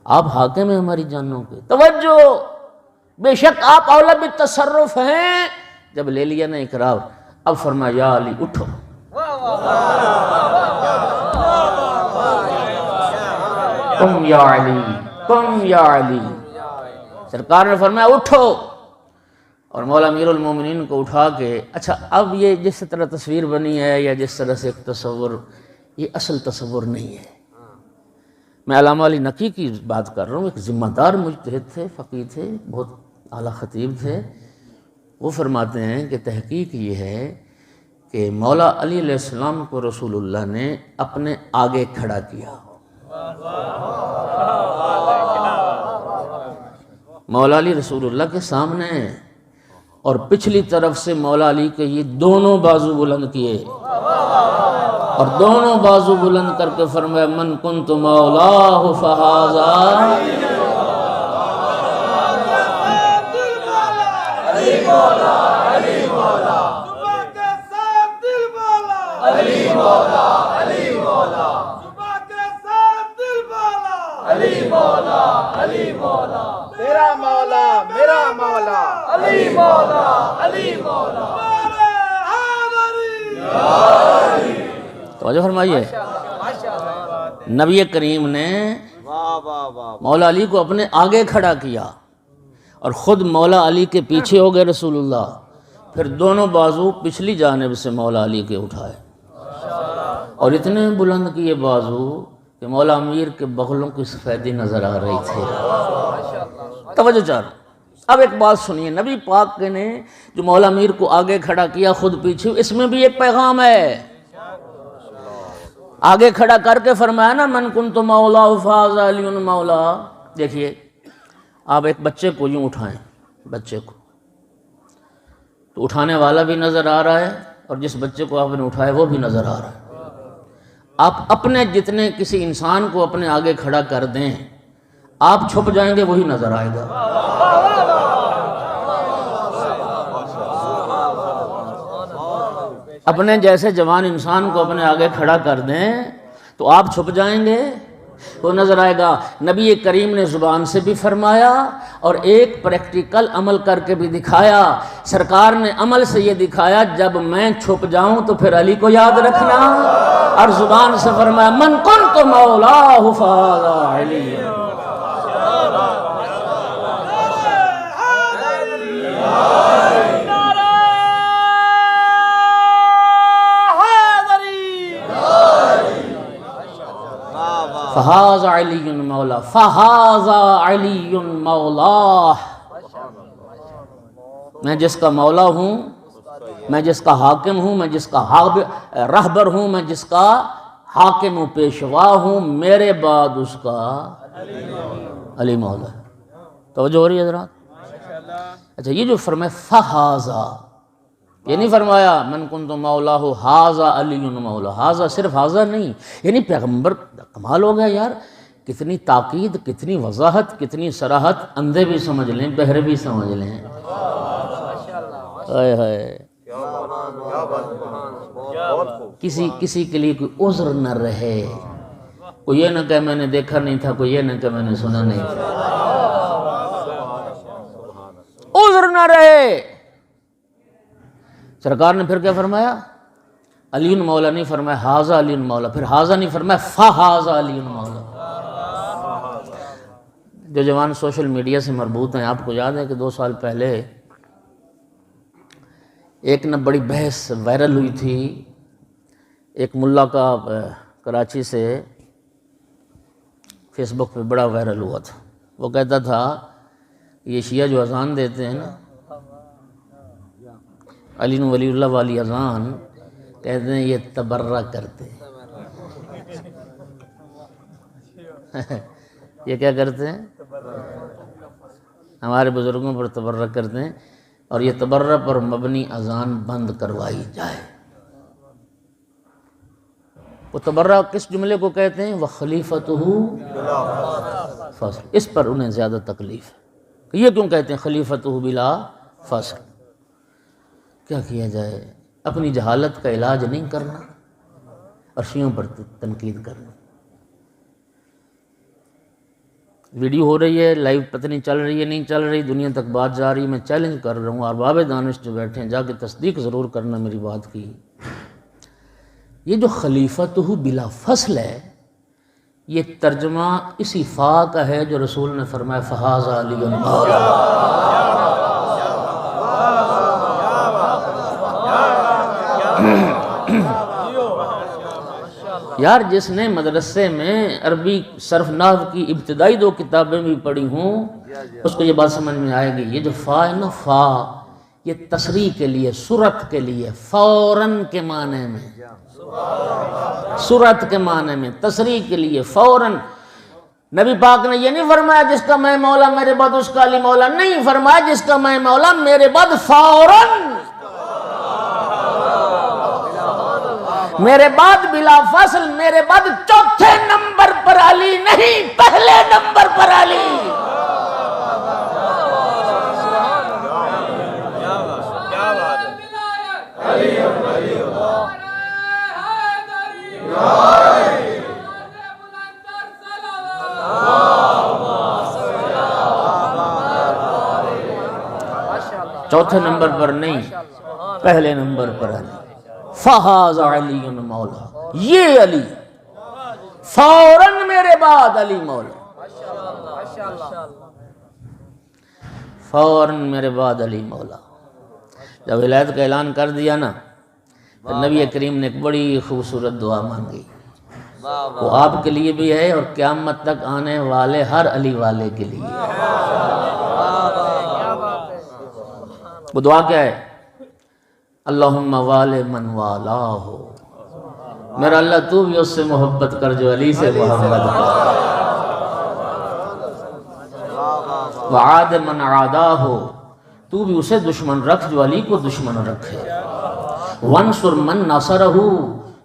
آپ حاکم ہیں ہماری جانوں کے، توجہ، بے شک آپ اولا بالتصرف ہیں۔ جب لے لیا نا اقرار، اب فرمایا یا علی اٹھو، قم یا علی، قم یا علی، سرکار نے فرمایا اٹھو، اور مولا امیر المومنین کو اٹھا کے، اچھا اب یہ جس طرح تصویر بنی ہے یا جس طرح سے ایک تصور، یہ اصل تصور نہیں ہے۔ میں علامہ علی نقی کی بات کر رہا ہوں، ایک ذمہ دار مجتہد تھے، فقیہ تھے، بہت اعلیٰ خطیب تھے۔ وہ فرماتے ہیں کہ تحقیق یہ ہے کہ مولا علی علیہ السلام کو رسول اللہ نے اپنے آگے کھڑا کیا، مولا علی رسول اللہ کے سامنے، اور پچھلی طرف سے مولا علی کے یہ دونوں بازو بلند کیے، اور دونوں بازو بلند کر کے فرمایا من کنت مولاہ فہذا، میرا مولا، میرا مولا، علی مولا، علی مولا، توجہ فرمائیے، نبی کریم نے مولا علی کو اپنے آگے کھڑا کیا اور خود مولا علی کے پیچھے ہو گئے رسول اللہ، پھر دونوں بازو پچھلی جانب سے مولا علی کے اٹھائے، اور اتنے بلند کیے بازو کہ مولا امیر کے بغلوں کی سفیدی نظر آ رہی تھی۔ توجہ چار، اب ایک بات سنیے، نبی پاک کے نے جو مولا امیر کو آگے کھڑا کیا خود پیچھے، اس میں بھی ایک پیغام ہے۔ آگے کھڑا کر کے فرمایا نا من کنت مولا فہذا علی مولا۔ دیکھیے آپ ایک بچے کو یوں اٹھائیں، بچے کو تو اٹھانے والا بھی نظر آ رہا ہے، اور جس بچے کو آپ نے اٹھایا وہ بھی نظر آ رہا ہے۔ آپ اپنے جتنے کسی انسان کو اپنے آگے کھڑا کر دیں، آپ چھپ جائیں گے وہی نظر آئے گا۔ اپنے جیسے جوان انسان کو اپنے آگے کھڑا کر دیں تو آپ چھپ جائیں گے، وہ نظر آئے گا۔ نبی کریم نے زبان سے بھی فرمایا اور ایک پریکٹیکل عمل کر کے بھی دکھایا۔ سرکار نے عمل سے یہ دکھایا جب میں چھپ جاؤں تو پھر علی کو یاد رکھنا، اور زبان سے فرمایا من کنت مولاہ فہذا علی۔ فہذا علی مولا فہذا علی مولا، میں جس کا مولا ہوں، میں جس کا حاکم ہوں، میں جس کا رہبر ہوں، میں جس کا حاکم و پیشوا ہوں، میرے بعد اس کا علی مولا ہے۔ توجہ ہو رہی ہے حضرات؟ اچھا، یہ جو فرمایا فہذا، یہ نہیں فرمایا من کنت مولا ہو ہاذا علی مولا، ہاذا صرف ہاذا نہیں، یعنی پیغمبر کمال ہو گیا یار، کتنی تاکید، کتنی وضاحت، کتنی صراحت، اندھے بھی سمجھ لیں، بہرے بھی سمجھ لیں۔ ہائے ہائے، کسی کے لیے کوئی عذر نہ رہے، کوئی یہ نہ کہ میں نے دیکھا نہیں تھا، کوئی یہ نہ کہ میں نے سنا نہیں تھا، عذر نہ رہے۔ سرکار نے پھر کیا فرمایا؟ علی مولا نہیں فرمایا ہاذا علی مولا، پھر ہاذا نہیں فرمایا فہذا علی مولا۔ جو جوان سوشل میڈیا سے مربوط ہیں، آپ کو یاد ہے کہ 2 سال پہلے ایک نہ بڑی بحث وائرل ہوئی تھی، ایک ملا کا کراچی سے فیس بک پہ بڑا وائرل ہوا تھا۔ وہ کہتا تھا یہ شیعہ جو اذان دیتے ہیں نا، علی ولی اللہ والی اذان، کہتے ہیں یہ تبرہ کرتے ہیں۔ یہ کیا کرتے ہیں؟ ہمارے بزرگوں پر تبرہ کرتے ہیں، اور یہ تبرہ پر مبنی اذان بند کروائی جائے۔ وہ تبرہ کس جملے کو کہتے ہیں؟ وَخَلِيفَتُهُ فَصْل، اس پر انہیں زیادہ تکلیف ہے کہ یہ کیوں کہتے ہیں خلیفۃُ بلا فصل؟ کیا کیا جائے؟ اپنی جہالت کا علاج نہیں کرنا اور شیعوں پر تنقید کرنا۔ ویڈیو ہو رہی ہے، لائیو پتہ نہیں چل رہی ہے نہیں چل رہی، دنیا تک بات جا رہی ہے، میں چیلنج کر رہا ہوں، ارباب دانش جو بیٹھے ہیں جا کے تصدیق ضرور کرنا میری بات کی۔ یہ جو خلیفۃ بلا فصل ہے، یہ ترجمہ اسی فا کا ہے جو رسول نے فرمایا فہذا علی مولا۔ یار جس نے مدرسے میں عربی صرف نحو کی ابتدائی 2 کتابیں بھی پڑھی ہوں، اس کو یہ بات سمجھ میں آئے گی۔ یہ جو فا ہے نا، فا یہ تصریح کے لیے، صورت کے لیے، فوراً کے معنی میں، صورت کے معنی میں، تصریح کے لیے، فوراً۔ نبی پاک نے یہ نہیں فرمایا جس کا میں مولا میرے بعد اس کا علی مولا، نہیں فرمایا جس کا میں مولا میرے بعد فوراً، میرے بعد بلا فصل، میرے بعد چوتھے نمبر پر علی نہیں، پہلے نمبر پر علی۔ چوتھے نمبر پر نہیں، پہلے نمبر پر علی۔ فہذا علی مولا، یہ علی فوراً میرے بعد علی مولا، فوراً میرے بعد علی مولا۔ جب ولایت کا اعلان کر دیا نا، تو نبی کریم نے ایک بڑی خوبصورت دعا مانگی، وہ آپ کے لیے بھی ہے اور قیامت تک آنے والے ہر علی والے کے لیے۔ وہ دعا کیا ہے؟ اللہم وال من والہ، میرا اللہ تو بھی اس سے محبت کر جو علی سے محبت کر، وعاد من عاداہ، تو بھی اسے دشمن رکھ جو علی کو دشمن رکھے، وانصر من نصرہ،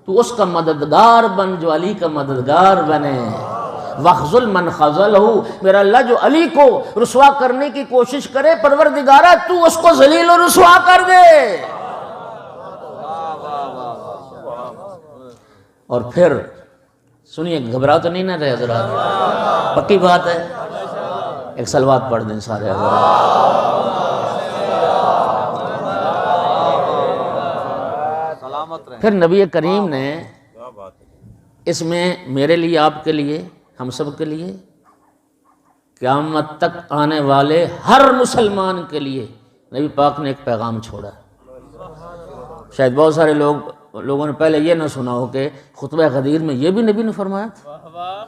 تو اس کا مددگار بن جو علی کا مددگار بنے، وخذل من خذلہ، میرا اللہ جو علی کو رسوا کرنے کی کوشش کرے پروردگارہ تو اس کو ذلیل و رسوا کر دے۔ اور پھر سنیے، گھبرا تو نہیں نہ رہے حضرات، پکی بات ہے، ایک صلوات پڑھ دیں سارے حضرات۔ پھر نبی کریم نے اس میں میرے لیے، آپ کے لیے، ہم سب کے لیے، قیامت تک آنے والے ہر مسلمان کے لیے نبی پاک نے ایک پیغام چھوڑا ہے۔ شاید بہت سارے لوگوں نے پہلے یہ نہ سنا ہو کہ خطبہ غدیر میں یہ بھی نبی نے فرمایا تھا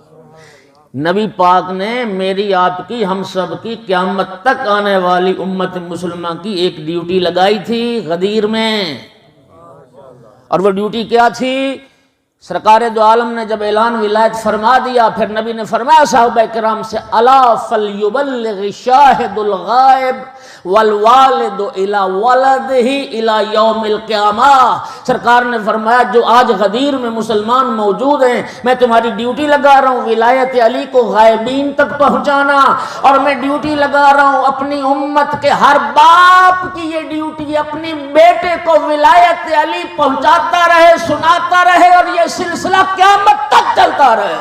نبی پاک نے میری آپ کی ہم سب کی قیامت تک آنے والی امت مسلمہ کی ایک ڈیوٹی لگائی تھی غدیر میں، اور وہ ڈیوٹی کیا تھی؟ سرکار دو عالم نے جب اعلان ولایت فرما دیا، پھر نبی نے فرمایا صحابہ کرام سے، الا فلیبلغ شاہد الغائب والوالد الی ولدہ الی یوم القیامہ۔ سرکار نے فرمایا جو آج غدیر میں مسلمان موجود ہیں، میں تمہاری ڈیوٹی لگا رہا ہوں ولایت علی کو غائبین تک پہنچانا، اور میں ڈیوٹی لگا رہا ہوں اپنی امت کے ہر باپ کی یہ ڈیوٹی اپنی بیٹے کو ولایت علی پہنچاتا رہے، سناتا رہے، اور یہ سلسلہ قیامت تک چلتا رہے۔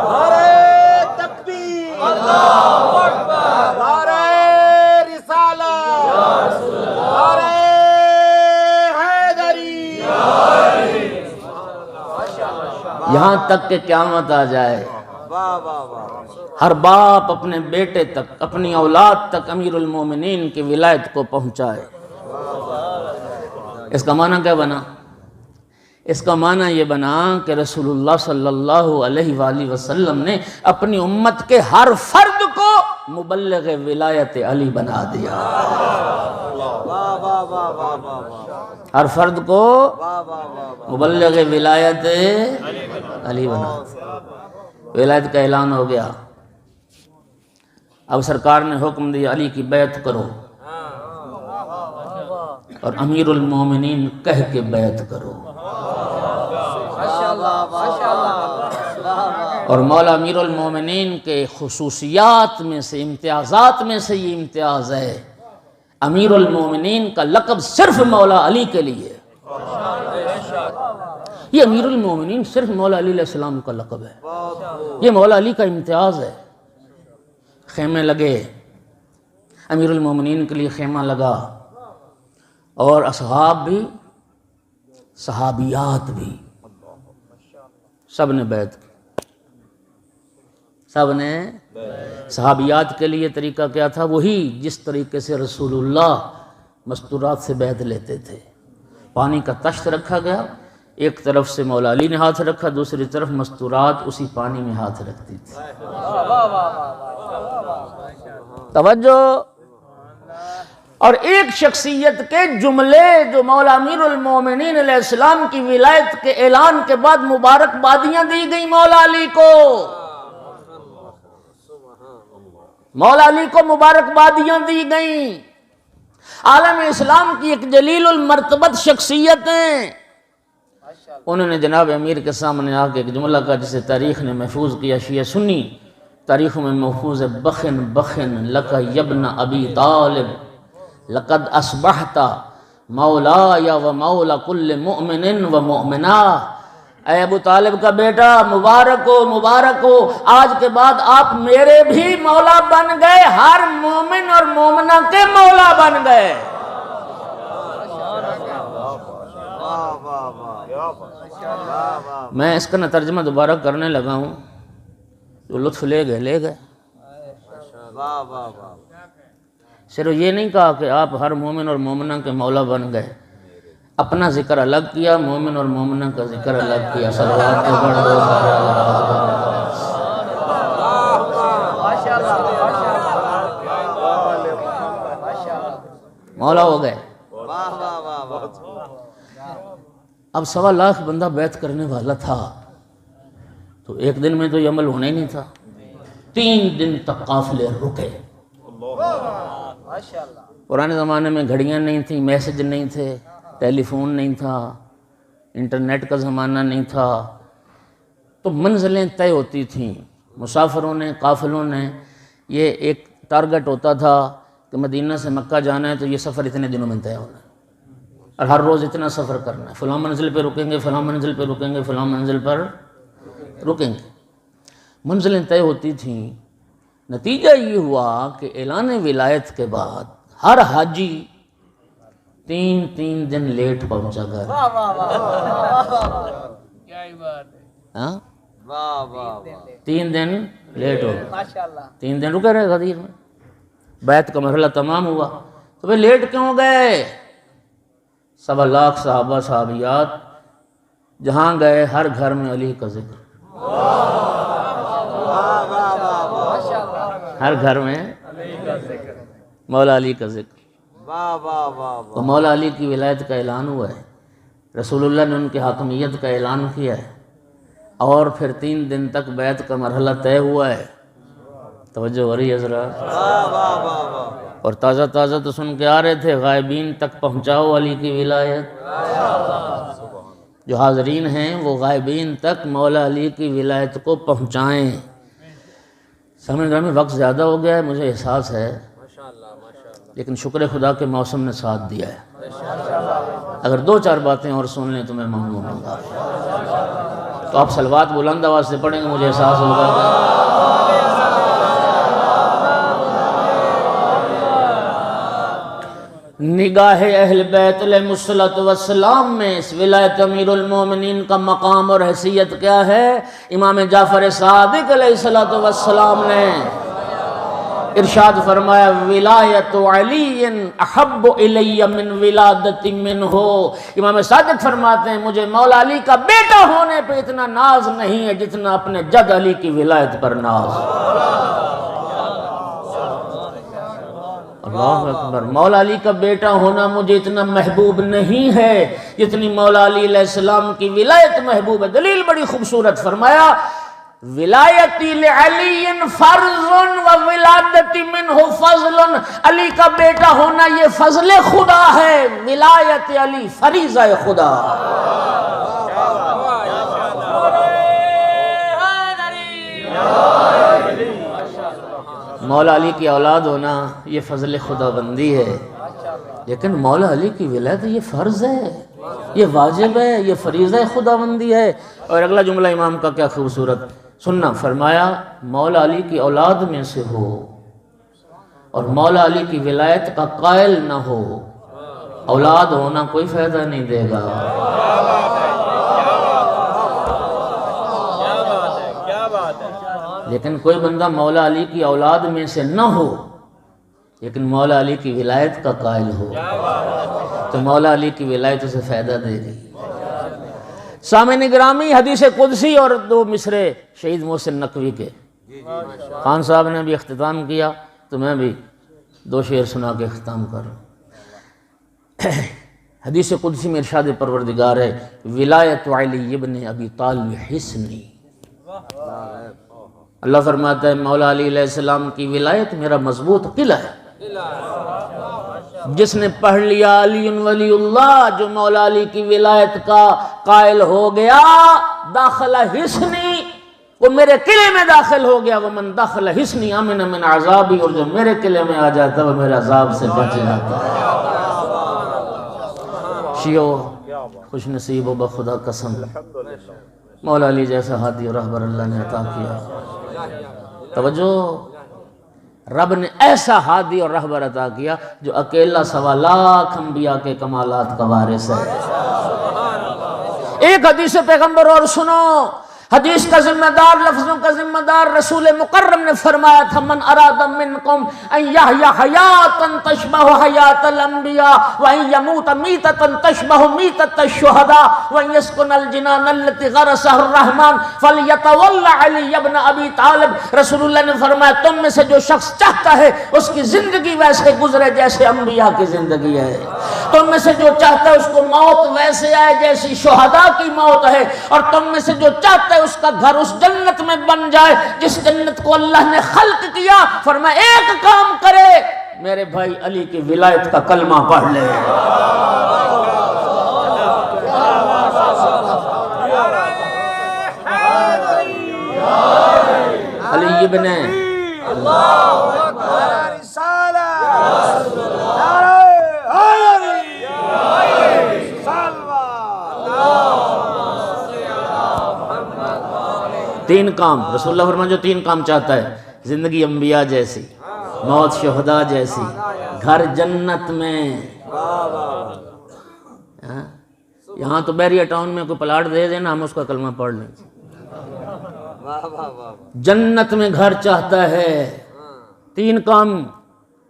نعرہ تکبیر، اللہ اکبر، نعرہ رسالت، نعرہ حیدری، یہاں تک کہ قیامت آ جائے ہر باپ اپنے بیٹے تک، اپنی اولاد تک امیر المومنین کی ولایت کو پہنچائے۔ اس کا معنی کیا بنا؟ اس کا معنی یہ بنا کہ رسول اللہ صلی اللہ علیہ وآلہ وسلم نے اپنی امت کے ہر فرد کو مبلغ ولایت علی بنا دیا، ہر فرد کو مبلغ ولایت علی بنا دیا۔ ولایت کا اعلان ہو گیا، اب سرکار نے حکم دیا علی کی بیعت کرو، اور امیر المومنین کہہ کے بیعت کرو، اور مولا امیر المومنین کے خصوصیات میں سے، امتیازات میں سے یہ امتیاز ہے، امیر المومنین کا لقب صرف مولا علی کے لیے، یہ امیر المومنین صرف مولا علی علیہ السلام کا لقب ہے، یہ مولا علی کا امتیاز ہے۔ خیمے لگے، امیر المومنین کے لیے خیمہ لگا، اور اصحاب بھی، صحابیات بھی، سب نے بیعت کی، سب نے۔ صحابیات کے لیے طریقہ کیا تھا؟ وہی جس طریقے سے رسول اللہ مستورات سے بیعت لیتے تھے۔ پانی کا تشت رکھا گیا، ایک طرف سے مولا علی نے ہاتھ رکھا، دوسری طرف مستورات اسی پانی میں ہاتھ رکھتی تھی۔ توجہ۔ اور ایک شخصیت کے جملے جو مولا امیر المومنین علیہ السلام کی ولایت کے اعلان کے بعد مبارکبادیاں دی گئی مولا علی کو، مولا علی کو مبارکبادیاں دی گئیں۔ عالم اسلام کی ایک جلیل المرتبت شخصیت ہیں، انہوں نے جناب امیر کے سامنے آ کے ایک جملہ کا جسے تاریخ نے محفوظ کیا، شیعہ سنی تاریخوں میں محفوظ ہے، بخن بخن لک یبن ابی طالب لقد اصبحت مولاي ومولا كل مؤمن ومؤمنہ۔ اے ابو طالب کا بیٹا، مبارک ہو، مبارک ہو، آج کے بعد آپ میرے بھی مولا بن گئے، ہر مومن اور مومنہ کے مولا بن گئے۔ میں اس کا نہ ترجمہ دوبارہ کرنے لگا ہوں، جو لطف لے گئے۔ صرف یہ نہیں کہا کہ آپ ہر مومن اور مومنہ کے مولا بن گئے، اپنا ذکر الگ کیا، مومن اور مومنہ کا ذکر الگ کیا۔ صلوات کے پڑھ دو مولا ہو گئے۔ اب 1.25 لاکھ بندہ بیعت کرنے والا تھا، تو ایک دن میں تو یہ عمل ہونا ہی نہیں تھا، 3 دن تک قافلے رکے۔ پرانے زمانے میں گھڑیاں نہیں تھیں، میسج نہیں تھے، ٹیلی فون نہیں تھا، انٹرنیٹ کا زمانہ نہیں تھا، تو منزلیں طے ہوتی تھیں، مسافروں نے، قافلوں نے، یہ ایک ٹارگٹ ہوتا تھا کہ مدینہ سے مکہ جانا ہے تو یہ سفر اتنے دنوں میں طے ہونا ہے، اور ہر روز اتنا سفر کرنا ہے، فلاں منزل پہ رکیں گے، فلاں منزل پہ رکیں گے، فلاں منزل پر رکیں گے، منزلیں طے ہوتی تھیں۔ نتیجہ یہ ہوا کہ اعلان ولایت کے بعد ہر حاجی 3 دن لیٹ پہنچا گھر۔ ہاں 3 دن لیٹ ہو گئے، 3 دن رکے رہے غدیر میں، بیعت کا مرحلہ تمام ہوا، تو پھر لیٹ کیوں گئے؟ 1.25 لاکھ صحابہ صحابیات جہاں گئے ہر گھر میں علی کا ذکر، ہر گھر میں مولا علی کا ذکر. تو مولا علی کی ولایت کا اعلان ہوا ہے، رسول اللہ نے ان کی حاکمیت کا اعلان کیا ہے، اور پھر 3 دن تک بیعت کا مرحلہ طے ہوا ہے. توجہ ہو رہی ہے ذرا؟ اور تازہ تازہ تو سن کے آ رہے تھے، غائبین تک پہنچاؤ علی کی ولایت. جو حاضرین ہیں وہ غائبین تک مولا علی کی ولایت کو پہنچائیں. سامنے میں وقت زیادہ ہو گیا ہے، مجھے احساس ہے، لیکن شکر خدا کے موسم نے ساتھ دیا ہے. اگر 2-4 باتیں اور سن لیں تو میں ممنون ہوں گا. تو آپ صلوات بلند آواز سے پڑھیں گے، مجھے احساس ہوگا کہ نگاہ اہل بیت علیہ الصلوۃ والسلام میں اس ولایت امیر المومنین کا مقام اور حیثیت کیا ہے. امام جعفر صادق علیہ الصلوۃ والسلام نے ارشاد فرمایا، ولایت علی احب الی من ولادت منہ. امام صادق فرماتے ہیں مجھے مولا علی کا بیٹا ہونے پہ اتنا ناز نہیں ہے جتنا اپنے جد علی کی ولایت پر ناز. اللہ اکبر. مولا علی کا بیٹا ہونا مجھے اتنا محبوب نہیں ہے جتنی مولا علی علیہ السلام کی ولایت محبوب ہے. دلیل بڑی خوبصورت فرمایا، ولایتی لعلی فرض و ولادتی منہ فضل. علی کا بیٹا ہونا یہ فضل خدا ہے، ولایت علی فریضہ خدا. مولا علی کی اولاد ہونا یہ فضل خدا بندی ہے، لیکن مولا علی کی ولایت یہ فرض ہے، یہ واجب ہے، یہ فریضہ خدا بندی ہے. اور اگلا جملہ امام کا کیا خوبصورت سننا، فرمایا مولا علی کی اولاد میں سے ہو اور مولا علی کی ولایت کا قائل نہ ہو، اولاد ہونا کوئی فائدہ نہیں دے گا. لیکن کوئی بندہ مولا علی کی اولاد میں سے نہ ہو لیکن مولا علی کی ولایت کا قائل ہو تو مولا علی کی ولایت اسے فائدہ دے گی. سامعین گرامی، حدیث قدسی اور 2 مصرے شہید محسن نقوی کے خان صاحب نے بھی اختتام کیا، تو میں بھی 2 شعر سنا کے اختتام کر. حدیث قدسی میں ارشاد پروردگار ہے، ولایت علی ابن ابی طالب حصنی. اللہ فرماتا ہے مولا علی علیہ السلام کی ولایت میرا مضبوط قلعہ ہے. جس نے پڑھ لیا علی ولی اللہ، جو مولا علی کی ولایت کا قائل ہو گیا، داخل حصنی، وہ میرے قلعے میں داخل ہو گیا. ومن داخل حصنی امن من عذابی، اور جو میرے قلعے میں آ جاتا وہ میرے عذاب سے بچ جاتا ہے. شیعو خوش نصیب و بخدا قسم، مولا علی جیسا ہادی اور رہبر اللہ نے عطا کیا. توجہ، رب نے ایسا ہادی اور رہبر عطا کیا جو اکیلا 1.25 لاکھ انبیاء کے کمالات کا وارث ہے. ایک حدیث پیغمبر اور سنو، حدیث کا ذمہ دار، لفظوں کا ذمہ دار رسول مکرم نے فرمایا تھا، من اراد منکم ان یحیا حیاتا تشبہ حیات الانبیاء وان یموت میتتا تشبہ میتت الشہداء وان یسکن الجنان التي غرسها الرحمن فلیتول علی ابن ابی طالب. رسول اللہ نے فرمایا تم میں سے جو شخص چاہتا ہے اس کی زندگی ویسے گزرے جیسے انبیاء کی زندگی ہے، تم میں سے جو چاہتا ہے اس کو موت ویسے آئے جیسی شہداء کی موت ہے، اور تم میں سے جو چاہتا ہے اس کا گھر اس جنت میں بن جائے جس جنت کو اللہ نے خلق کیا. فرمایا ایک کام کرے، میرے بھائی علی کی ولایت کا کلمہ پڑھ لے. علی ابن تین کام رسول اللہ فرمایا جو 3 کام چاہتا ہے، زندگی انبیاء جیسی، موت شہداء جیسی، گھر جنت میں. یہاں تو بیریا ٹاؤن میں کوئی پلاٹ دے دینا، ہم اس کا کلمہ پڑھ لیں. جنت میں گھر چاہتا ہے، 3 کام،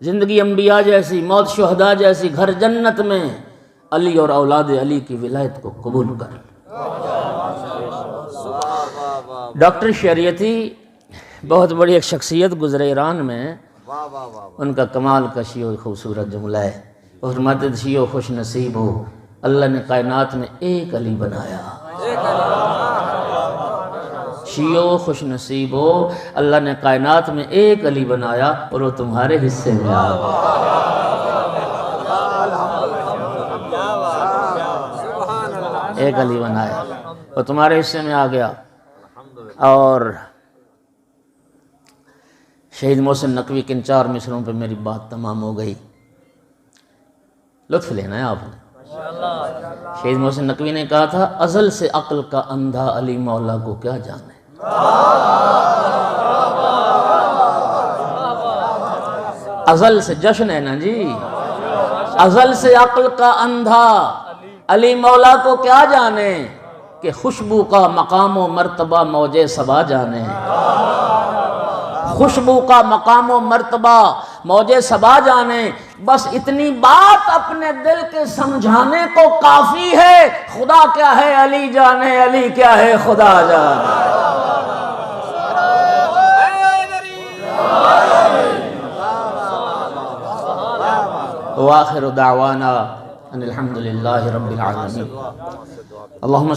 زندگی انبیاء جیسی، موت شہداء جیسی، گھر جنت میں، علی اور اولاد علی کی ولایت کو قبول کر. ڈاکٹر شریعتی بہت بڑی ایک شخصیت گزرے ایران میں، ان کا کمال کا شیو خوبصورت جملہ ہے، اور فرماتے تھے شیو خوش نصیب ہو، اللہ نے کائنات میں ایک علی بنایا۔ شیو خوش نصیب ہو، اللہ نے کائنات میں ایک علی بنایا اور وہ تمہارے حصے میں آ گیا۔ ایک علی بنایا وہ تمہارے حصے میں آ گیا۔ اور شہید محسن نقوی کے ان 4 مصروں پہ میری بات تمام ہو گئی، لطف لینا ہے آپ نے۔ شہید محسن نقوی نے کہا تھا، ازل سے عقل کا اندھا علی مولا کو کیا جانے۔ ازل سے جشن ہے نا جی، ازل سے عقل کا اندھا علی مولا کو کیا جانے، کہ خوشبو کا مقام و مرتبہ موج صبا جانے۔ خوشبو کا مقام و مرتبہ موج صبا جانے، بس اتنی بات اپنے دل کے سمجھانے کو کافی ہے، خدا کیا ہے علی جانے، علی کیا ہے خدا جانے۔ وآخر دعوانا ان الحمدللہ رب العالمین۔ اللہم